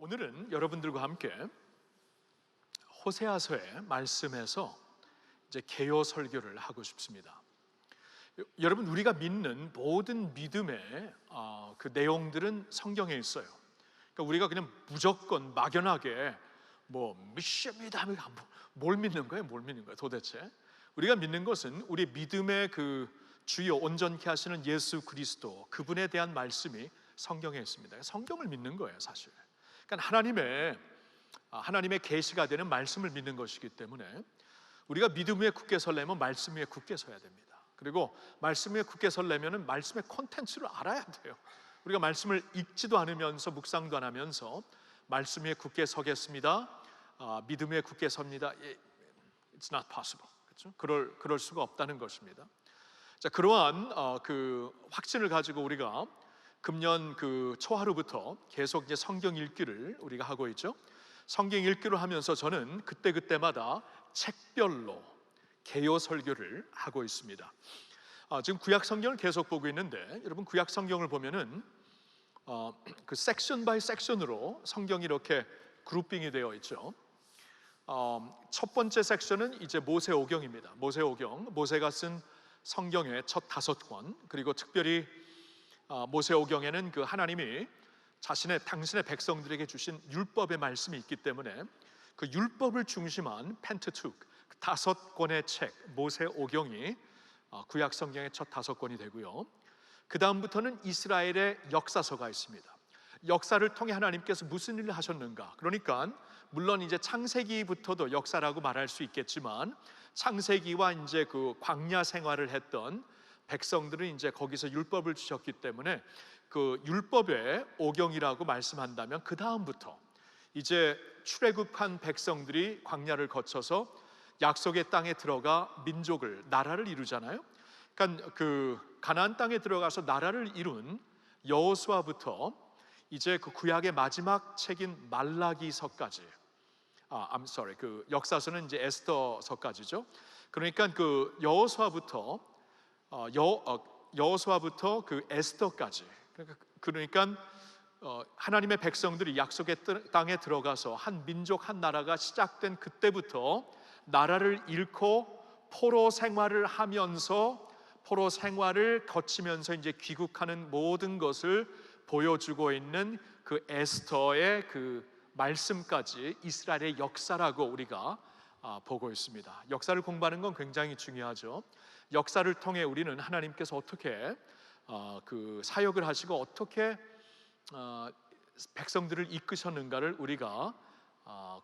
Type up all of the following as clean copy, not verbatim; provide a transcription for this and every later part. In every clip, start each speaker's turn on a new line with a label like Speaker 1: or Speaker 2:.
Speaker 1: 오늘은 여러분들과 함께 호세아서의 말씀에서 이제 개요 설교를 하고 싶습니다. 여러분, 우리가 믿는 모든 믿음의 그 내용들은 성경에 있어요. 그러니까 우리가 그냥 무조건 막연하게 믿습니다 하면 뭘 믿는 거예요? 뭘 믿는 거예요? 도대체 우리가 믿는 것은 우리 믿음의 그 주요 온전케 하시는 예수 그리스도, 그분에 대한 말씀이 성경에 있습니다. 성경을 믿는 거예요, 사실. 그러니까 하나님의 계시가 되는 말씀을 믿는 것이기 때문에 우리가 믿음 위에 굳게 서려면 말씀 위에 굳게 서야 됩니다. 그리고 말씀 위에 굳게 서려면 말씀의 콘텐츠를 알아야 돼요. 우리가 말씀을 읽지도 않으면서 묵상도 안 하면서 말씀 위에 굳게 서겠습니다, 믿음 위에 굳게 섭니다, It's not possible. 그렇죠? 그럴 수가 없다는 것입니다. 자, 그러한 그 확신을 가지고 우리가 금년 그 초하루부터 계속 이제 성경 읽기를 우리가 하고 있죠. 성경 읽기를 하면서 저는 그때마다 책별로 개요 설교를 하고 있습니다. 지금 구약 성경을 계속 보고 있는데, 여러분 구약 성경을 보면은 그 섹션 바이 섹션으로 성경이 이렇게 그룹핑이 되어 있죠. 첫 번째 섹션은 이제 모세오경입니다. 모세오경, 모세가 쓴 성경의 첫 5권, 그리고 특별히 모세오경에는 그 하나님이 당신의 백성들에게 주신 율법의 말씀이 있기 때문에 그 율법을 중심한 펜트투크 5권의 책 모세오경이 구약 성경의 첫 5권이 되고요. 그 다음부터는 이스라엘의 역사서가 있습니다. 역사를 통해 하나님께서 무슨 일을 하셨는가, 그러니까 물론 이제 창세기부터도 역사라고 말할 수 있겠지만 창세기와 이제 그 광야 생활을 했던 백성들은 이제 거기서 율법을 주셨기 때문에 그 율법의 오경이라고 말씀한다면, 그 다음부터 이제 출애굽한 백성들이 광야를 거쳐서 약속의 땅에 들어가 나라를 이루잖아요. 그러니까 그 가나안 땅에 들어가서 나라를 이룬 여호수아부터 이제 그 구약의 마지막 책인 말라기서까지, 그 역사서는 이제 에스더서까지죠. 그러니까 그 여호수아부터 그 에스더까지, 그러니까 하나님의 백성들이 약속의 땅에 들어가서 한 민족 한 나라가 시작된 그때부터 나라를 잃고 포로 생활을 하면서 포로 생활을 거치면서 이제 귀국하는 모든 것을 보여주고 있는 그 에스더의 그 말씀까지 이스라엘의 역사라고 우리가 보고 있습니다. 역사를 공부하는 건 굉장히 중요하죠. 역사를 통해 우리는 하나님께서 어떻게 그 사역을 하시고 어떻게 백성들을 이끄셨는가를 우리가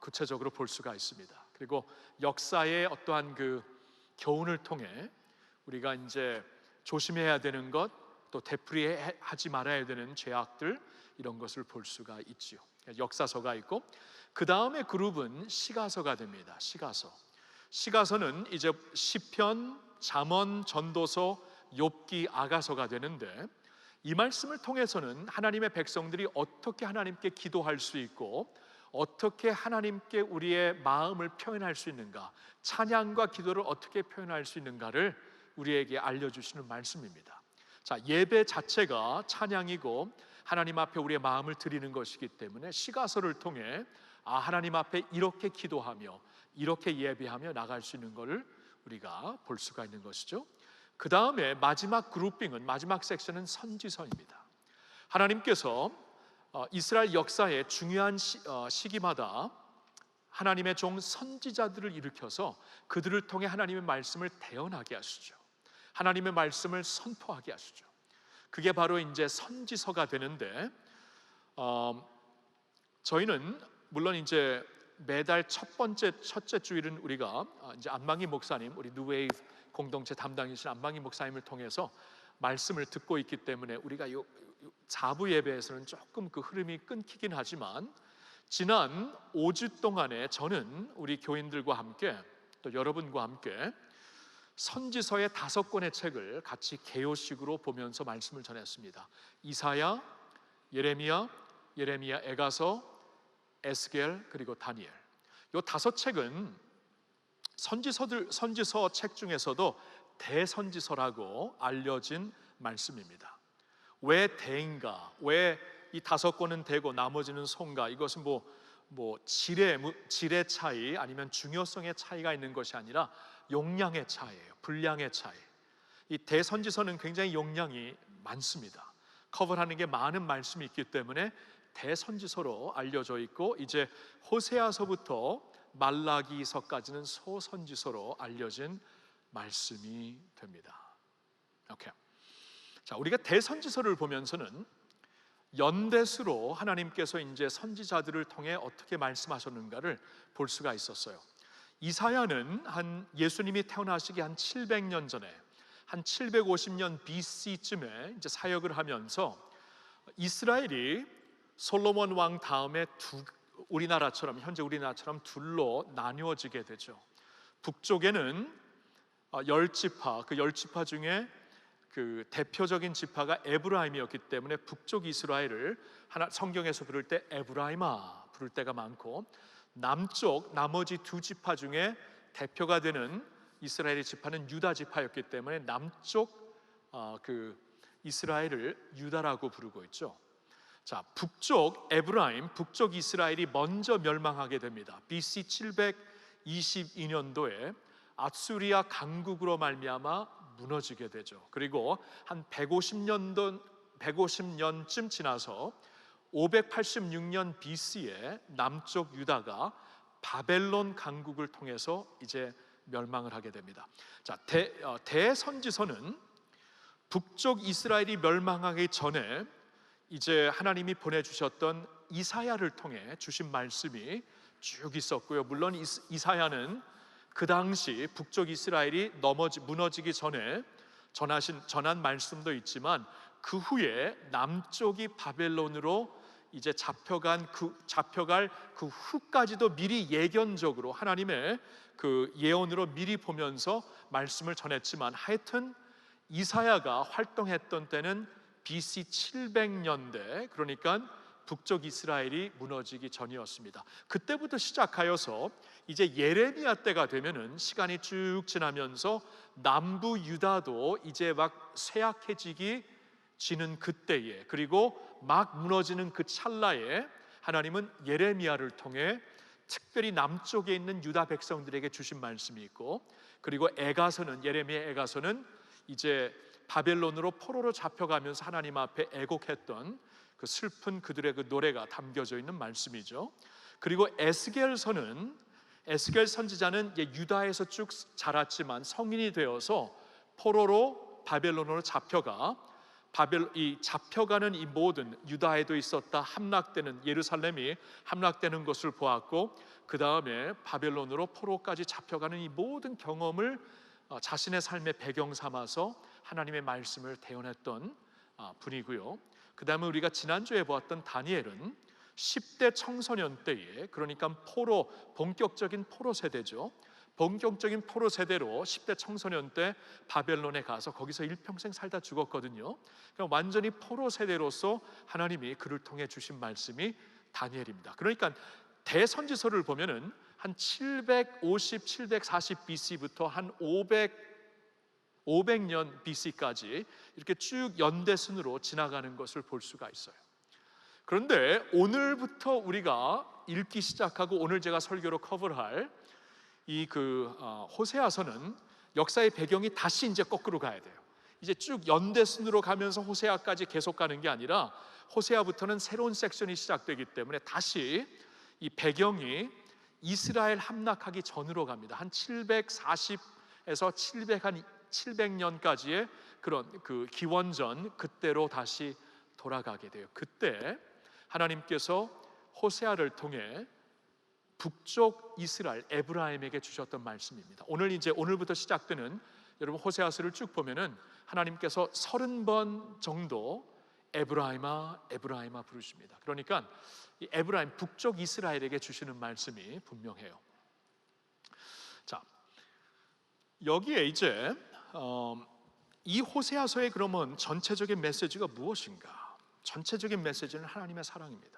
Speaker 1: 구체적으로 볼 수가 있습니다. 그리고 역사의 어떠한 그 교훈을 통해 우리가 이제 조심해야 되는 것, 또 되풀이하지 말아야 되는 죄악들, 이런 것을 볼 수가 있지요. 역사서가 있고, 그 다음에 그룹은 시가서가 됩니다. 시가서는 이제 시편, 잠언, 전도서, 욥기, 아가서가 되는데, 이 말씀을 통해서는 하나님의 백성들이 어떻게 하나님께 기도할 수 있고 어떻게 하나님께 우리의 마음을 표현할 수 있는가, 찬양과 기도를 어떻게 표현할 수 있는가를 우리에게 알려주시는 말씀입니다. 자, 예배 자체가 찬양이고 하나님 앞에 우리의 마음을 드리는 것이기 때문에 시가서를 통해 하나님 앞에 이렇게 기도하며 이렇게 예배하며 나갈 수 있는 것을 우리가 볼 수가 있는 것이죠. 그 다음에 마지막 섹션은 선지서입니다. 하나님께서 이스라엘 역사의 중요한 시기마다 하나님의 종 선지자들을 일으켜서 그들을 통해 하나님의 말씀을 대언하게 하시죠. 하나님의 말씀을 선포하게 하시죠. 그게 바로 이제 선지서가 되는데, 저희는 물론 이제 매달 첫째 주일은 우리가 이제 안방희 목사님, 우리 뉴웨이브 공동체 담당이신 안방희 목사님을 통해서 말씀을 듣고 있기 때문에 우리가 요 자부 예배에서는 조금 그 흐름이 끊기긴 하지만, 지난 5주 동안에 저는 우리 교인들과 함께 또 여러분과 함께 선지서의 5권의 책을 같이 개요식으로 보면서 말씀을 전했습니다. 이사야, 예레미야, 에가서, 에스겔, 그리고 다니엘. 이 5책은 선지서 책 중에서도 대선지서라고 알려진 말씀입니다. 왜 대인가? 왜 이 5권은 되고 나머지는 송가, 이것은 뭐 질의 차이 아니면 중요성의 차이가 있는 것이 아니라 용량의 차이예요. 분량의 차이. 이 대선지서는 굉장히 용량이 많습니다. 커버하는 게 많은 말씀이 있기 때문에 대선지서로 알려져 있고, 이제 호세아서부터 말라기서까지는 소선지서로 알려진 말씀이 됩니다. 오케이. 자, 우리가 대선지서를 보면서는 연대수로 하나님께서 이제 선지자들을 통해 어떻게 말씀하셨는가를 볼 수가 있었어요. 이사야는 한 예수님이 태어나시기 한 700년 전에, 한 750년 BC쯤에 이제 사역을 하면서 이스라엘이 솔로몬 왕 다음에 우리나라처럼, 현재 우리나라처럼 둘로 나뉘어지게 되죠. 북쪽에는 10지파, 그 10지파 중에 그 대표적인 지파가 에브라임이었기 때문에 북쪽 이스라엘을 성경에서 부를 때 에브라임아 부를 때가 많고, 남쪽 나머지 2지파 중에 대표가 되는 이스라엘의 지파는 유다 지파였기 때문에 남쪽 그 이스라엘을 유다라고 부르고 있죠. 자, 북쪽 에브라임, 북쪽 이스라엘이 먼저 멸망하게 됩니다. BC 722년도에 아수리아 강국으로 말미암아 무너지게 되죠. 그리고 한 150년쯤 지나서 586년 BC에 남쪽 유다가 바벨론 강국을 통해서 이제 멸망을 하게 됩니다. 자, 대선지서는 북쪽 이스라엘이 멸망하기 전에 이제 하나님이 보내주셨던 이사야를 통해 주신 말씀이 쭉 있었고요. 물론 이사야는 그 당시 북쪽 이스라엘이 무너지기 전에 전한 말씀도 있지만, 그 후에 남쪽이 바벨론으로 이제 잡혀갈 그 후까지도 미리 예견적으로 하나님의 그 예언으로 미리 보면서 말씀을 전했지만, 하여튼 이사야가 활동했던 때는 BC 700년대, 그러니까 북쪽 이스라엘이 무너지기 전이었습니다. 그때부터 시작하여서 이제 예레미야 때가 되면은 시간이 쭉 지나면서 남부 유다도 이제 막 쇠약해지는 그때에, 그리고 막 무너지는 그 찰나에 하나님은 예레미야를 통해 특별히 남쪽에 있는 유다 백성들에게 주신 말씀이 있고, 그리고 예레미야 애가서는 이제 바벨론으로 포로로 잡혀가면서 하나님 앞에 애곡했던 그 슬픈 그들의 그 노래가 담겨져 있는 말씀이죠. 그리고 에스겔 선지자는 유다에서 쭉 자랐지만 성인이 되어서 포로로 바벨론으로 잡혀가는 이 모든, 유다에도 있었다 함락되는, 예루살렘이 함락되는 것을 보았고, 그 다음에 바벨론으로 포로까지 잡혀가는 이 모든 경험을 자신의 삶의 배경 삼아서 하나님의 말씀을 대언했던 분이고요. 그 다음에 우리가 지난주에 보았던 다니엘은 10대 청소년 때에, 그러니까 본격적인 포로 세대죠. 본격적인 포로 세대로 10대 청소년 때 바벨론에 가서 거기서 일평생 살다 죽었거든요. 그러니까 완전히 포로 세대로서 하나님이 그를 통해 주신 말씀이 다니엘입니다. 그러니까 대선지서를 보면은 한 750, 740 BC부터 한 500년 BC까지 이렇게 쭉 연대순으로 지나가는 것을 볼 수가 있어요. 그런데 오늘부터 우리가 읽기 시작하고 오늘 제가 설교로 커버할 이 호세아서는 역사의 배경이 다시 이제 거꾸로 가야 돼요. 이제 쭉 연대순으로 가면서 호세아까지 계속 가는 게 아니라 호세아부터는 새로운 섹션이 시작되기 때문에 다시 이 배경이 이스라엘 함락하기 전으로 갑니다. 한 740에서 700년까지의 그런 그 기원전, 그때로 다시 돌아가게 돼요. 그때 하나님께서 호세아를 통해 북쪽 이스라엘 에브라임에게 주셨던 말씀입니다. 오늘부터 시작되는 여러분 호세아서를 쭉 보면은 하나님께서 30번 정도 에브라임아 에브라임아 부르십니다. 그러니까 이 에브라임, 북쪽 이스라엘에게 주시는 말씀이 분명해요. 자, 여기에 이제 이 호세아서의 그러면 전체적인 메시지가 무엇인가? 전체적인 메시지는 하나님의 사랑입니다.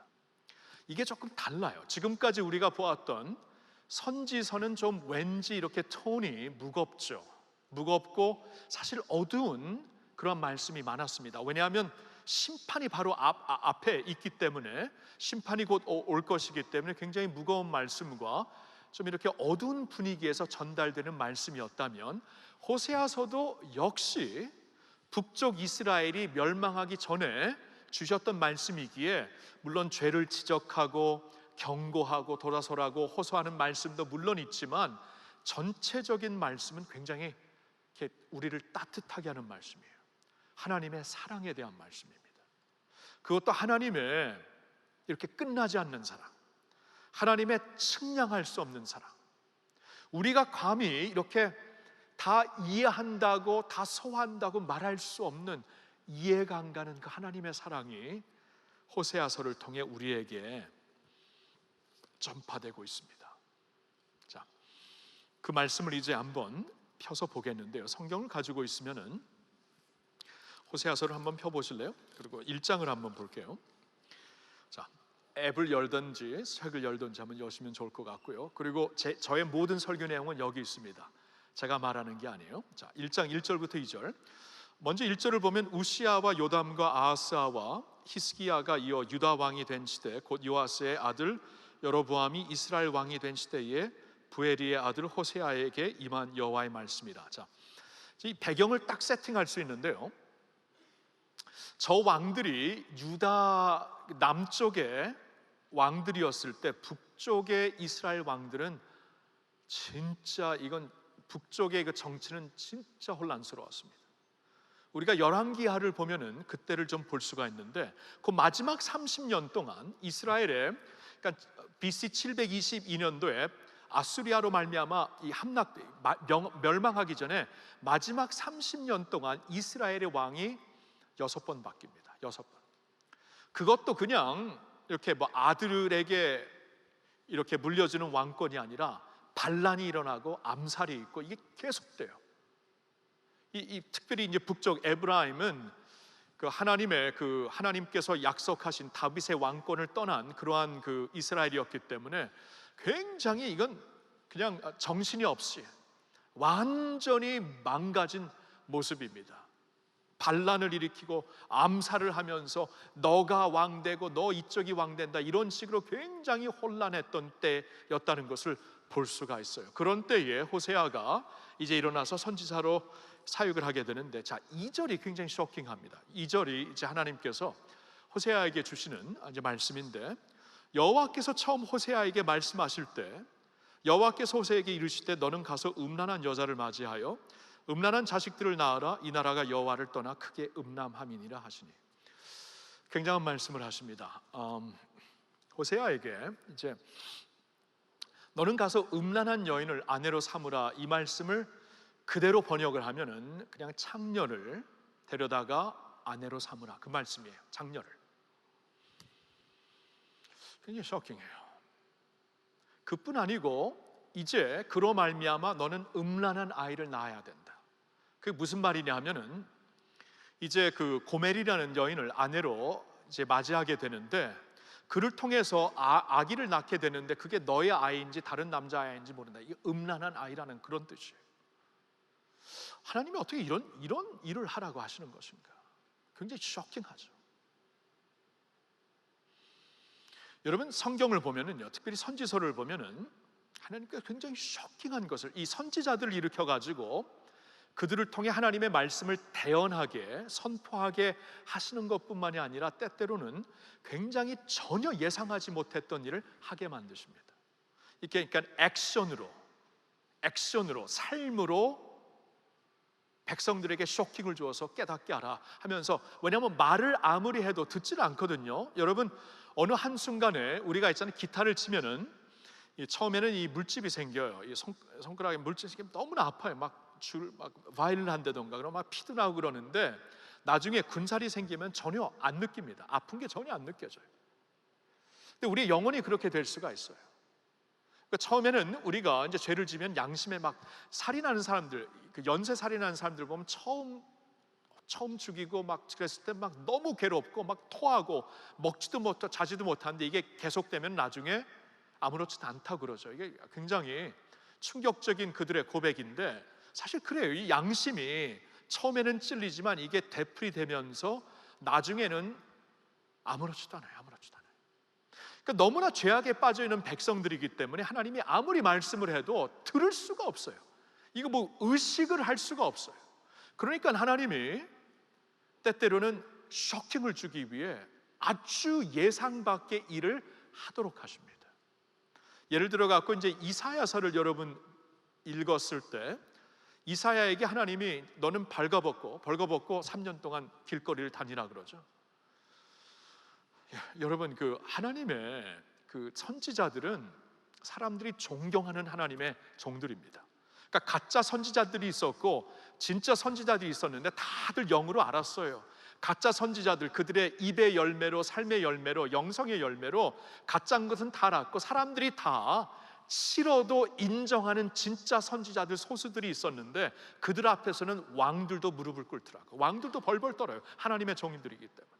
Speaker 1: 이게 조금 달라요. 지금까지 우리가 보았던 선지서는 좀 왠지 이렇게 톤이 무겁죠. 무겁고 사실 어두운 그런 말씀이 많았습니다. 왜냐하면 심판이 바로 앞에 있기 때문에, 심판이 곧 올 것이기 때문에 굉장히 무거운 말씀과 좀 이렇게 어두운 분위기에서 전달되는 말씀이었다면, 호세아서도 역시 북쪽 이스라엘이 멸망하기 전에 주셨던 말씀이기에, 물론 죄를 지적하고 경고하고 돌아서라고 호소하는 말씀도 물론 있지만, 전체적인 말씀은 굉장히 이렇게 우리를 따뜻하게 하는 말씀이에요. 하나님의 사랑에 대한 말씀입니다. 그것도 하나님의 이렇게 끝나지 않는 사랑, 하나님의 측량할 수 없는 사랑, 우리가 감히 이렇게 다 이해한다고, 다 소화한다고 말할 수 없는, 이해가 안 가는 그 하나님의 사랑이 호세아서를 통해 우리에게 전파되고 있습니다. 자, 그 말씀을 이제 한번 펴서 보겠는데요. 성경을 가지고 있으면은 호세아서를 한번 펴보실래요? 그리고 1장을 한번 볼게요. 자, 앱을 열든지 책을 열든지 한번 여시면 좋을 것 같고요. 그리고 저의 모든 설교 내용은 여기 있습니다. 제가 말하는 게 아니에요. 자, 1장 1절부터 2절. 먼저 1절을 보면, 우시아와 요담과 아하스와 히스기야가 이어 유다 왕이 된 시대, 곧 요아스의 아들 여로보암이 이스라엘 왕이 된 시대에 부에리의 아들 호세아에게 임한 여호와의 말씀이라. 자, 이 배경을 딱 세팅할 수 있는데요. 저 왕들이 유다 남쪽의 왕들이었을 때, 북쪽의 이스라엘 왕들은 진짜, 이건 북쪽의 그 정치는 진짜 혼란스러웠습니다. 우리가 열왕기하를 보면은 그때를 좀 볼 수가 있는데, 그 마지막 30년 동안 이스라엘에, 그러니까 BC 722년도에 아수리아로 말미암아 이 멸망하기 전에 마지막 30년 동안 이스라엘의 왕이 6번 바뀝니다. 6번. 그것도 그냥 이렇게 뭐 아들에게 이렇게 물려주는 왕권이 아니라 반란이 일어나고 암살이 있고, 이게 계속돼요. 특별히 이제 북쪽 에브라임은 하나님께서 약속하신 다윗의 왕권을 떠난 그러한 그 이스라엘이었기 때문에 굉장히 이건 그냥 정신이 없이 완전히 망가진 모습입니다. 반란을 일으키고 암살을 하면서 너가 왕되고 너 이쪽이 왕된다, 이런 식으로 굉장히 혼란했던 때였다는 것을 볼 수가 있어요. 그런 때에 호세아가 이제 일어나서 선지자로 사역을 하게 되는데, 자, 2절이 굉장히 쇼킹합니다. 2절이 이제 하나님께서 호세아에게 주시는 이제 말씀인데, 여호와께서 처음 호세아에게 말씀하실 때 여호와께서 호세아에게 이르시되, 너는 가서 음란한 여자를 맞이하여 음란한 자식들을 낳으라. 이 나라가 여호와를 떠나 크게 음란함이니라 하시니. 굉장한 말씀을 하십니다. 호세아에게 이제 너는 가서 음란한 여인을 아내로 삼으라, 이 말씀을 그대로 번역을 하면은 그냥 창녀를 데려다가 아내로 삼으라, 그 말씀이에요. 창녀를. 굉장히 쇼킹해요. 그뿐 아니고 이제 그로 말미암아 너는 음란한 아이를 낳아야 된다. 그게 무슨 말이냐 하면은, 이제 그 고멜이라는 여인을 아내로 이제 맞이하게 되는데, 그를 통해서 아기를 낳게 되는데, 그게 너의 아이인지 다른 남자 아이인지 모른다. 이게 음란한 아이라는 그런 뜻이에요. 하나님이 어떻게 이런 일을 하라고 하시는 것인가? 굉장히 쇼킹하죠. 여러분, 성경을 보면은요, 특별히 선지서를 보면은 하나님께서 굉장히 쇼킹한 것을, 이 선지자들을 일으켜 가지고 그들을 통해 하나님의 말씀을 대언하게, 선포하게 하시는 것뿐만이 아니라 때때로는 굉장히 전혀 예상하지 못했던 일을 하게 만드십니다. 이게 그러니까 액션으로 삶으로 백성들에게 쇼킹을 주어서 깨닫게 하라 하면서, 왜냐하면 말을 아무리 해도 듣지를 않거든요. 여러분, 어느 한순간에 우리가 있잖아요, 기타를 치면은 처음에는 이 물집이 생겨요. 이 손가락에 물집이 생기면 너무나 아파요. 막 바이올린 한다던가 그러면 막 피도 나고 그러는데, 나중에 군살이 생기면 전혀 안 느낍니다. 아픈 게 전혀 안 느껴져요. 근데 우리의 영혼이 그렇게 될 수가 있어요. 그러니까 처음에는 우리가 이제 죄를 지면 양심에 막 살인하는 사람들, 그 연쇄 살인하는 사람들 보면 처음 죽이고 막 그랬을 때 막 너무 괴롭고 막 토하고 먹지도 못하고 자지도 못하는데, 이게 계속되면 나중에 아무렇지도 않다고 그러죠. 이게 굉장히 충격적인 그들의 고백인데, 사실 그래요. 이 양심이 처음에는 찔리지만 이게 되풀이되면서 나중에는 아무렇지도 않아요. 아무렇지도 않아요. 그러니까 너무나 죄악에 빠져 있는 백성들이기 때문에 하나님이 아무리 말씀을 해도 들을 수가 없어요. 이거 뭐 의식을 할 수가 없어요. 그러니까 하나님이 때때로는 쇼킹을 주기 위해 아주 예상 밖의 일을 하도록 하십니다. 예를 들어 갖고 이제 이사야서를 여러분 읽었을 때 이사야에게 하나님이 너는 벌거벗고 3년 동안 길거리를 다니라 그러죠. 여러분 그 하나님의 그 선지자들은 사람들이 존경하는 하나님의 종들입니다. 그러니까 가짜 선지자들이 있었고 진짜 선지자들이 있었는데 다들 영으로 알았어요. 가짜 선지자들, 그들의 입의 열매로, 삶의 열매로, 영성의 열매로 가짜인 것은 다 알았고 사람들이 다 싫어도 인정하는 진짜 선지자들 소수들이 있었는데 그들 앞에서는 왕들도 무릎을 꿇더라고요. 왕들도 벌벌 떨어요. 하나님의 종인들이기 때문에.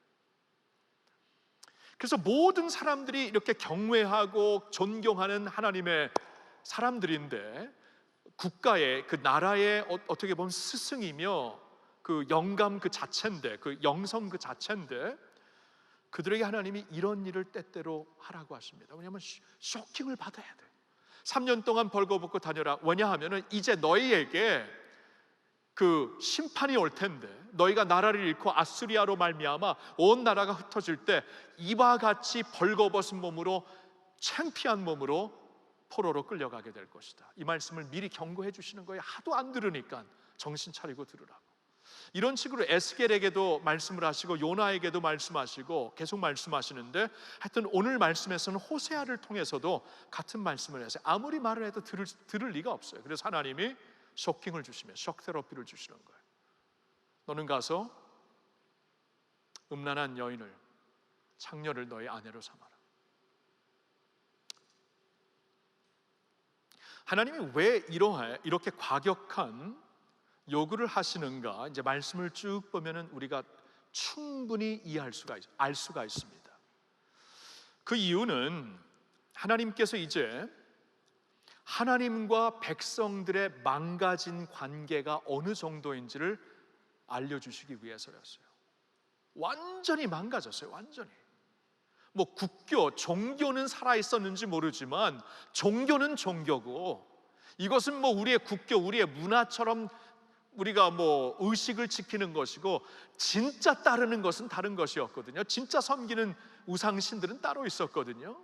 Speaker 1: 그래서 모든 사람들이 이렇게 경외하고 존경하는 하나님의 사람들인데 국가의 그 나라의 어떻게 보면 스승이며 그 영감 그 자체인데, 그 영성 그 자체인데 그들에게 하나님이 이런 일을 때때로 하라고 하십니다. 왜냐하면 쇼킹을 받아야 돼. 3년 동안 벌거벗고 다녀라. 왜냐하면 이제 너희에게 그 심판이 올 텐데 너희가 나라를 잃고 아수리아로 말미암아 온 나라가 흩어질 때 이와 같이 벌거벗은 몸으로 창피한 몸으로 포로로 끌려가게 될 것이다. 이 말씀을 미리 경고해 주시는 거예요. 하도 안 들으니까 정신 차리고 들으라고. 이런 식으로 에스겔에게도 말씀을 하시고 요나에게도 말씀하시고 계속 말씀하시는데 하여튼 오늘 말씀에서는 호세아를 통해서도 같은 말씀을 해서 아무리 말을 해도 들을 리가 없어요. 그래서 하나님이 쇼킹을 주시며 쇼크 테라피를 주시는 거예요. 너는 가서 음란한 여인을 창녀를 너의 아내로 삼아라. 하나님이 왜 이렇게 과격한 요구를 하시는가? 이제 말씀을 쭉 보면은 우리가 충분히 알 수가 있습니다. 그 이유는 하나님께서 이제 하나님과 백성들의 망가진 관계가 어느 정도인지를 알려주시기 위해서였어요. 완전히 망가졌어요. 완전히. 뭐 국교, 종교는 살아있었는지 모르지만 종교는 종교고 이것은 뭐 우리의 국교, 우리의 문화처럼 우리가 뭐 의식을 지키는 것이고 진짜 따르는 것은 다른 것이었거든요. 진짜 섬기는 우상신들은 따로 있었거든요.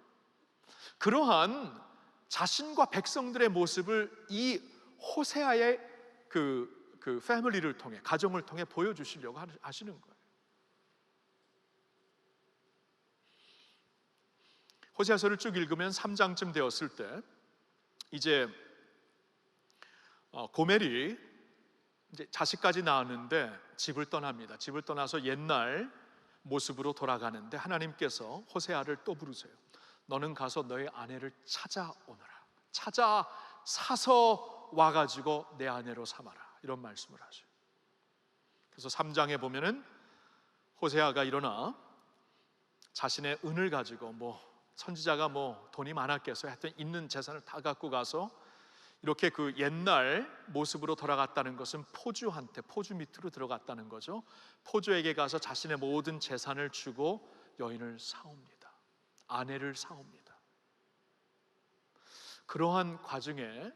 Speaker 1: 그러한 자신과 백성들의 모습을 이 호세아의 그 패밀리를 통해, 가정을 통해 보여주시려고 하시는 거예요. 호세아서를 쭉 읽으면 3장쯤 되었을 때 이제 고멜이 이제 자식까지 낳았는데 집을 떠납니다. 집을 떠나서 옛날 모습으로 돌아가는데 하나님께서 호세아를 또 부르세요. 너는 가서 너의 아내를 찾아오너라. 찾아 사서 와가지고 내 아내로 삼아라. 이런 말씀을 하셔요. 그래서 3장에 보면은 호세아가 일어나 자신의 은을 가지고 뭐 선지자가 뭐 돈이 많았겠어요. 하여튼 있는 재산을 다 갖고 가서 이렇게 그 옛날 모습으로 돌아갔다는 것은 포주 밑으로 들어갔다는 거죠. 포주에게 가서 자신의 모든 재산을 주고 여인을 사옵니다. 아내를 사옵니다. 그러한 과정에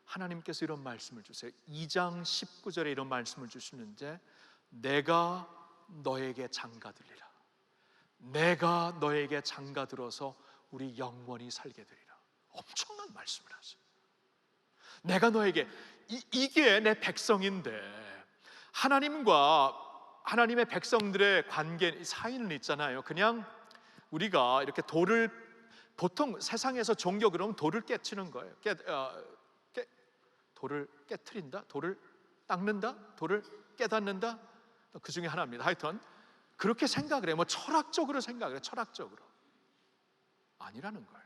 Speaker 1: 하나님께서 이런 말씀을 주세요. 2장 19절에 이런 말씀을 주시는데 내가 너에게 장가들리라. 내가 너에게 장가들어서 우리 영원히 살게 되리라. 엄청난 말씀을 하세요. 내가 너에게 이게 내 백성인데 하나님과 하나님의 백성들의 관계 사이는 있잖아요. 그냥 우리가 이렇게 보통 세상에서 종교 그러면 돌을 깨치는 거예요. 돌을 깨트린다, 돌을 닦는다, 돌을 깨닫는다, 그 중에 하나입니다. 하여튼 그렇게 생각을 해요. 뭐 철학적으로 생각을 해요. 철학적으로 아니라는 거예요.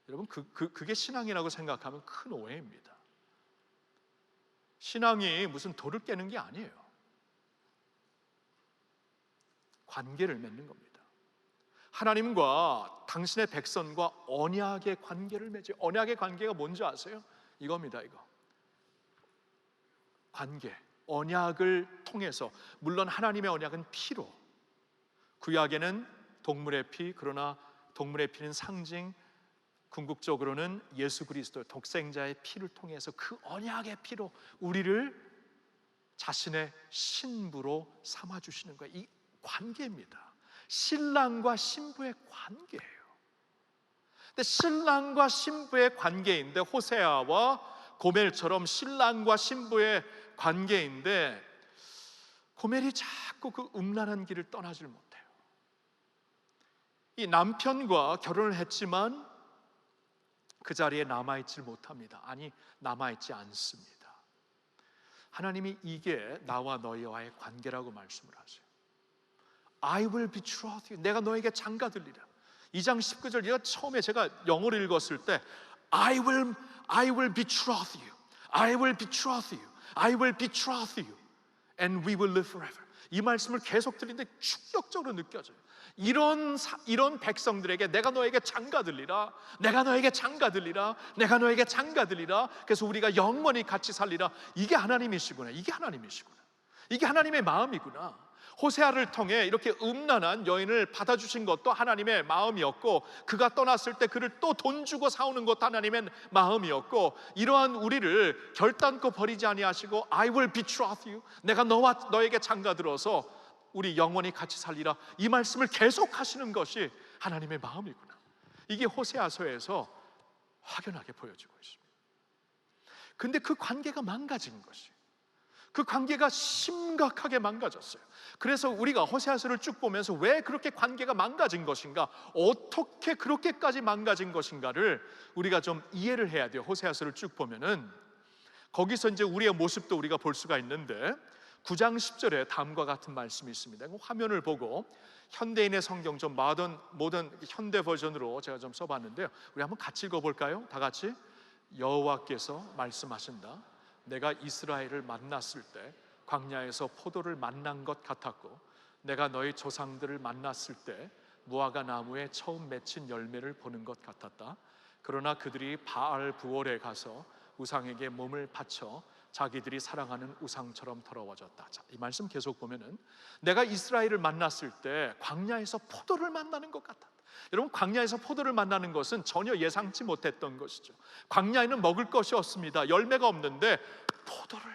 Speaker 1: 여러분 그게 신앙이라고 생각하면 큰 오해입니다. 신앙이 무슨 돌을 깨는 게 아니에요. 관계를 맺는 겁니다. 하나님과 당신의 백성과 언약의 관계를 맺어요. 언약의 관계가 뭔지 아세요? 이겁니다. 이거 관계, 언약을 통해서, 물론 하나님의 언약은 피로, 구약에는 동물의 피, 그러나 동물의 피는 상징, 궁극적으로는 예수 그리스도의 독생자의 피를 통해서 그 언약의 피로 우리를 자신의 신부로 삼아주시는 거예요. 이 관계입니다. 신랑과 신부의 관계예요. 근데 신랑과 신부의 관계인데, 호세아와 고멜처럼 신랑과 신부의 관계인데, 고멜이 자꾸 그 음란한 길을 떠나질 못해요. 이 남편과 결혼을 했지만 그 자리에 남아있질 못합니다. 아니, 남아있지 않습니다. 하나님이 이게 나와 너희와의 관계라고 말씀을 하세요. I will betroth you. 내가 너에게 장가들리라. 2장 19절, 제가 처음에 제가 영어를 읽었을 때 I will betroth you. I will betroth you. I will betroth you. And we will live forever. 이 말씀을 계속 들리는데 충격적으로 느껴져요. 이런 백성들에게 내가 너에게 장가들리라, 내가 너에게 장가들리라, 내가 너에게 장가들리라, 그래서 우리가 영원히 같이 살리라. 이게 하나님이시구나. 이게 하나님이시구나. 이게 하나님의 마음이구나. 호세아를 통해 이렇게 음란한 여인을 받아주신 것도 하나님의 마음이었고, 그가 떠났을 때 그를 또 돈 주고 사오는 것도 하나님의 마음이었고, 이러한 우리를 결단코 버리지 아니하시고 I will betroth you. 내가 너에게 장가들어서 우리 영원히 같이 살리라. 이 말씀을 계속 하시는 것이 하나님의 마음이구나. 이게 호세아서에서 확연하게 보여지고 있습니다. 근데 그 관계가 망가진 것이, 그 관계가 심각하게 망가졌어요. 그래서 우리가 호세아서를 쭉 보면서 왜 그렇게 관계가 망가진 것인가, 어떻게 그렇게까지 망가진 것인가를 우리가 좀 이해를 해야 돼요. 호세아서를 쭉 보면은 거기서 이제 우리의 모습도 우리가 볼 수가 있는데, 9장 10절에 다음과 같은 말씀이 있습니다. 화면을 보고 현대인의 성경, 좀 모던 현대 버전으로 제가 좀 써봤는데요. 우리 한번 같이 읽어볼까요? 다 같이. 여호와께서 말씀하신다. 내가 이스라엘을 만났을 때 광야에서 포도를 만난 것 같았고, 내가 너희 조상들을 만났을 때 무화과 나무에 처음 맺힌 열매를 보는 것 같았다. 그러나 그들이 바알 부올에 가서 우상에게 몸을 바쳐 자기들이 사랑하는 우상처럼 더러워졌다. 자, 이 말씀 계속 보면은 내가 이스라엘을 만났을 때 광야에서 포도를 만나는 것 같았다. 여러분, 광야에서 포도를 만나는 것은 전혀 예상치 못했던 것이죠. 광야에는 먹을 것이 없습니다. 열매가 없는데 포도를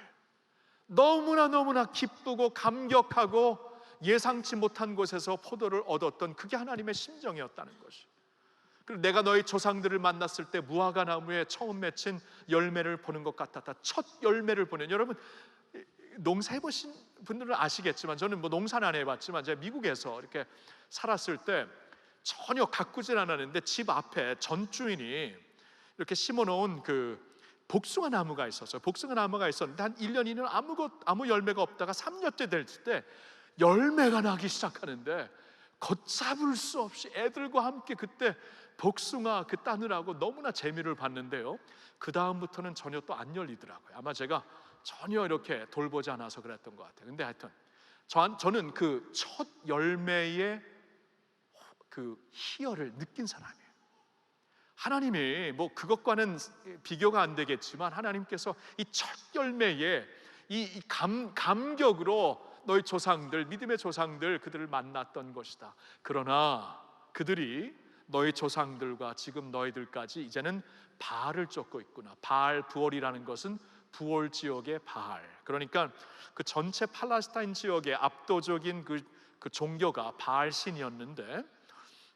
Speaker 1: 너무나 기쁘고 감격하고 예상치 못한 곳에서 포도를 얻었던, 그게 하나님의 심정이었다는 것이. 그리고 내가 너희 조상들을 만났을 때 무화과 나무에 처음 맺힌 열매를 보는 것 같았다. 첫 열매를 보는, 여러분 농사해보신 분들은 아시겠지만, 저는 뭐 농사는 안 해봤지만 제가 미국에서 이렇게 살았을 때 전혀 가꾸진 않았는데 집 앞에 전 주인이 이렇게 심어놓은 그 복숭아 나무가 있었어요. 복숭아 나무가 있었는데 한 1년, 2년 아무 열매가 없다가 3년째 될 때 열매가 나기 시작하는데 걷잡을 수 없이 애들과 함께 그때 복숭아 그 따느라고 너무나 재미를 봤는데요, 그 다음부터는 전혀 또 안 열리더라고요. 아마 제가 전혀 이렇게 돌보지 않아서 그랬던 것 같아요. 근데 하여튼 저는 그 첫 열매의 그 희열을 느낀 사람이에요. 하나님이 뭐 그것과는 비교가 안 되겠지만, 하나님께서 이 첫 열매에 이 감격으로 너희 조상들, 믿음의 조상들, 그들을 만났던 것이다. 그러나 그들이 너희 조상들과 지금 너희들까지 이제는 바알을 쫓고 있구나. 바알 부올이라는 것은 부올 지역의 바알, 그러니까 그 전체 팔레스타인 지역의 압도적인 그 종교가 바알 신이었는데,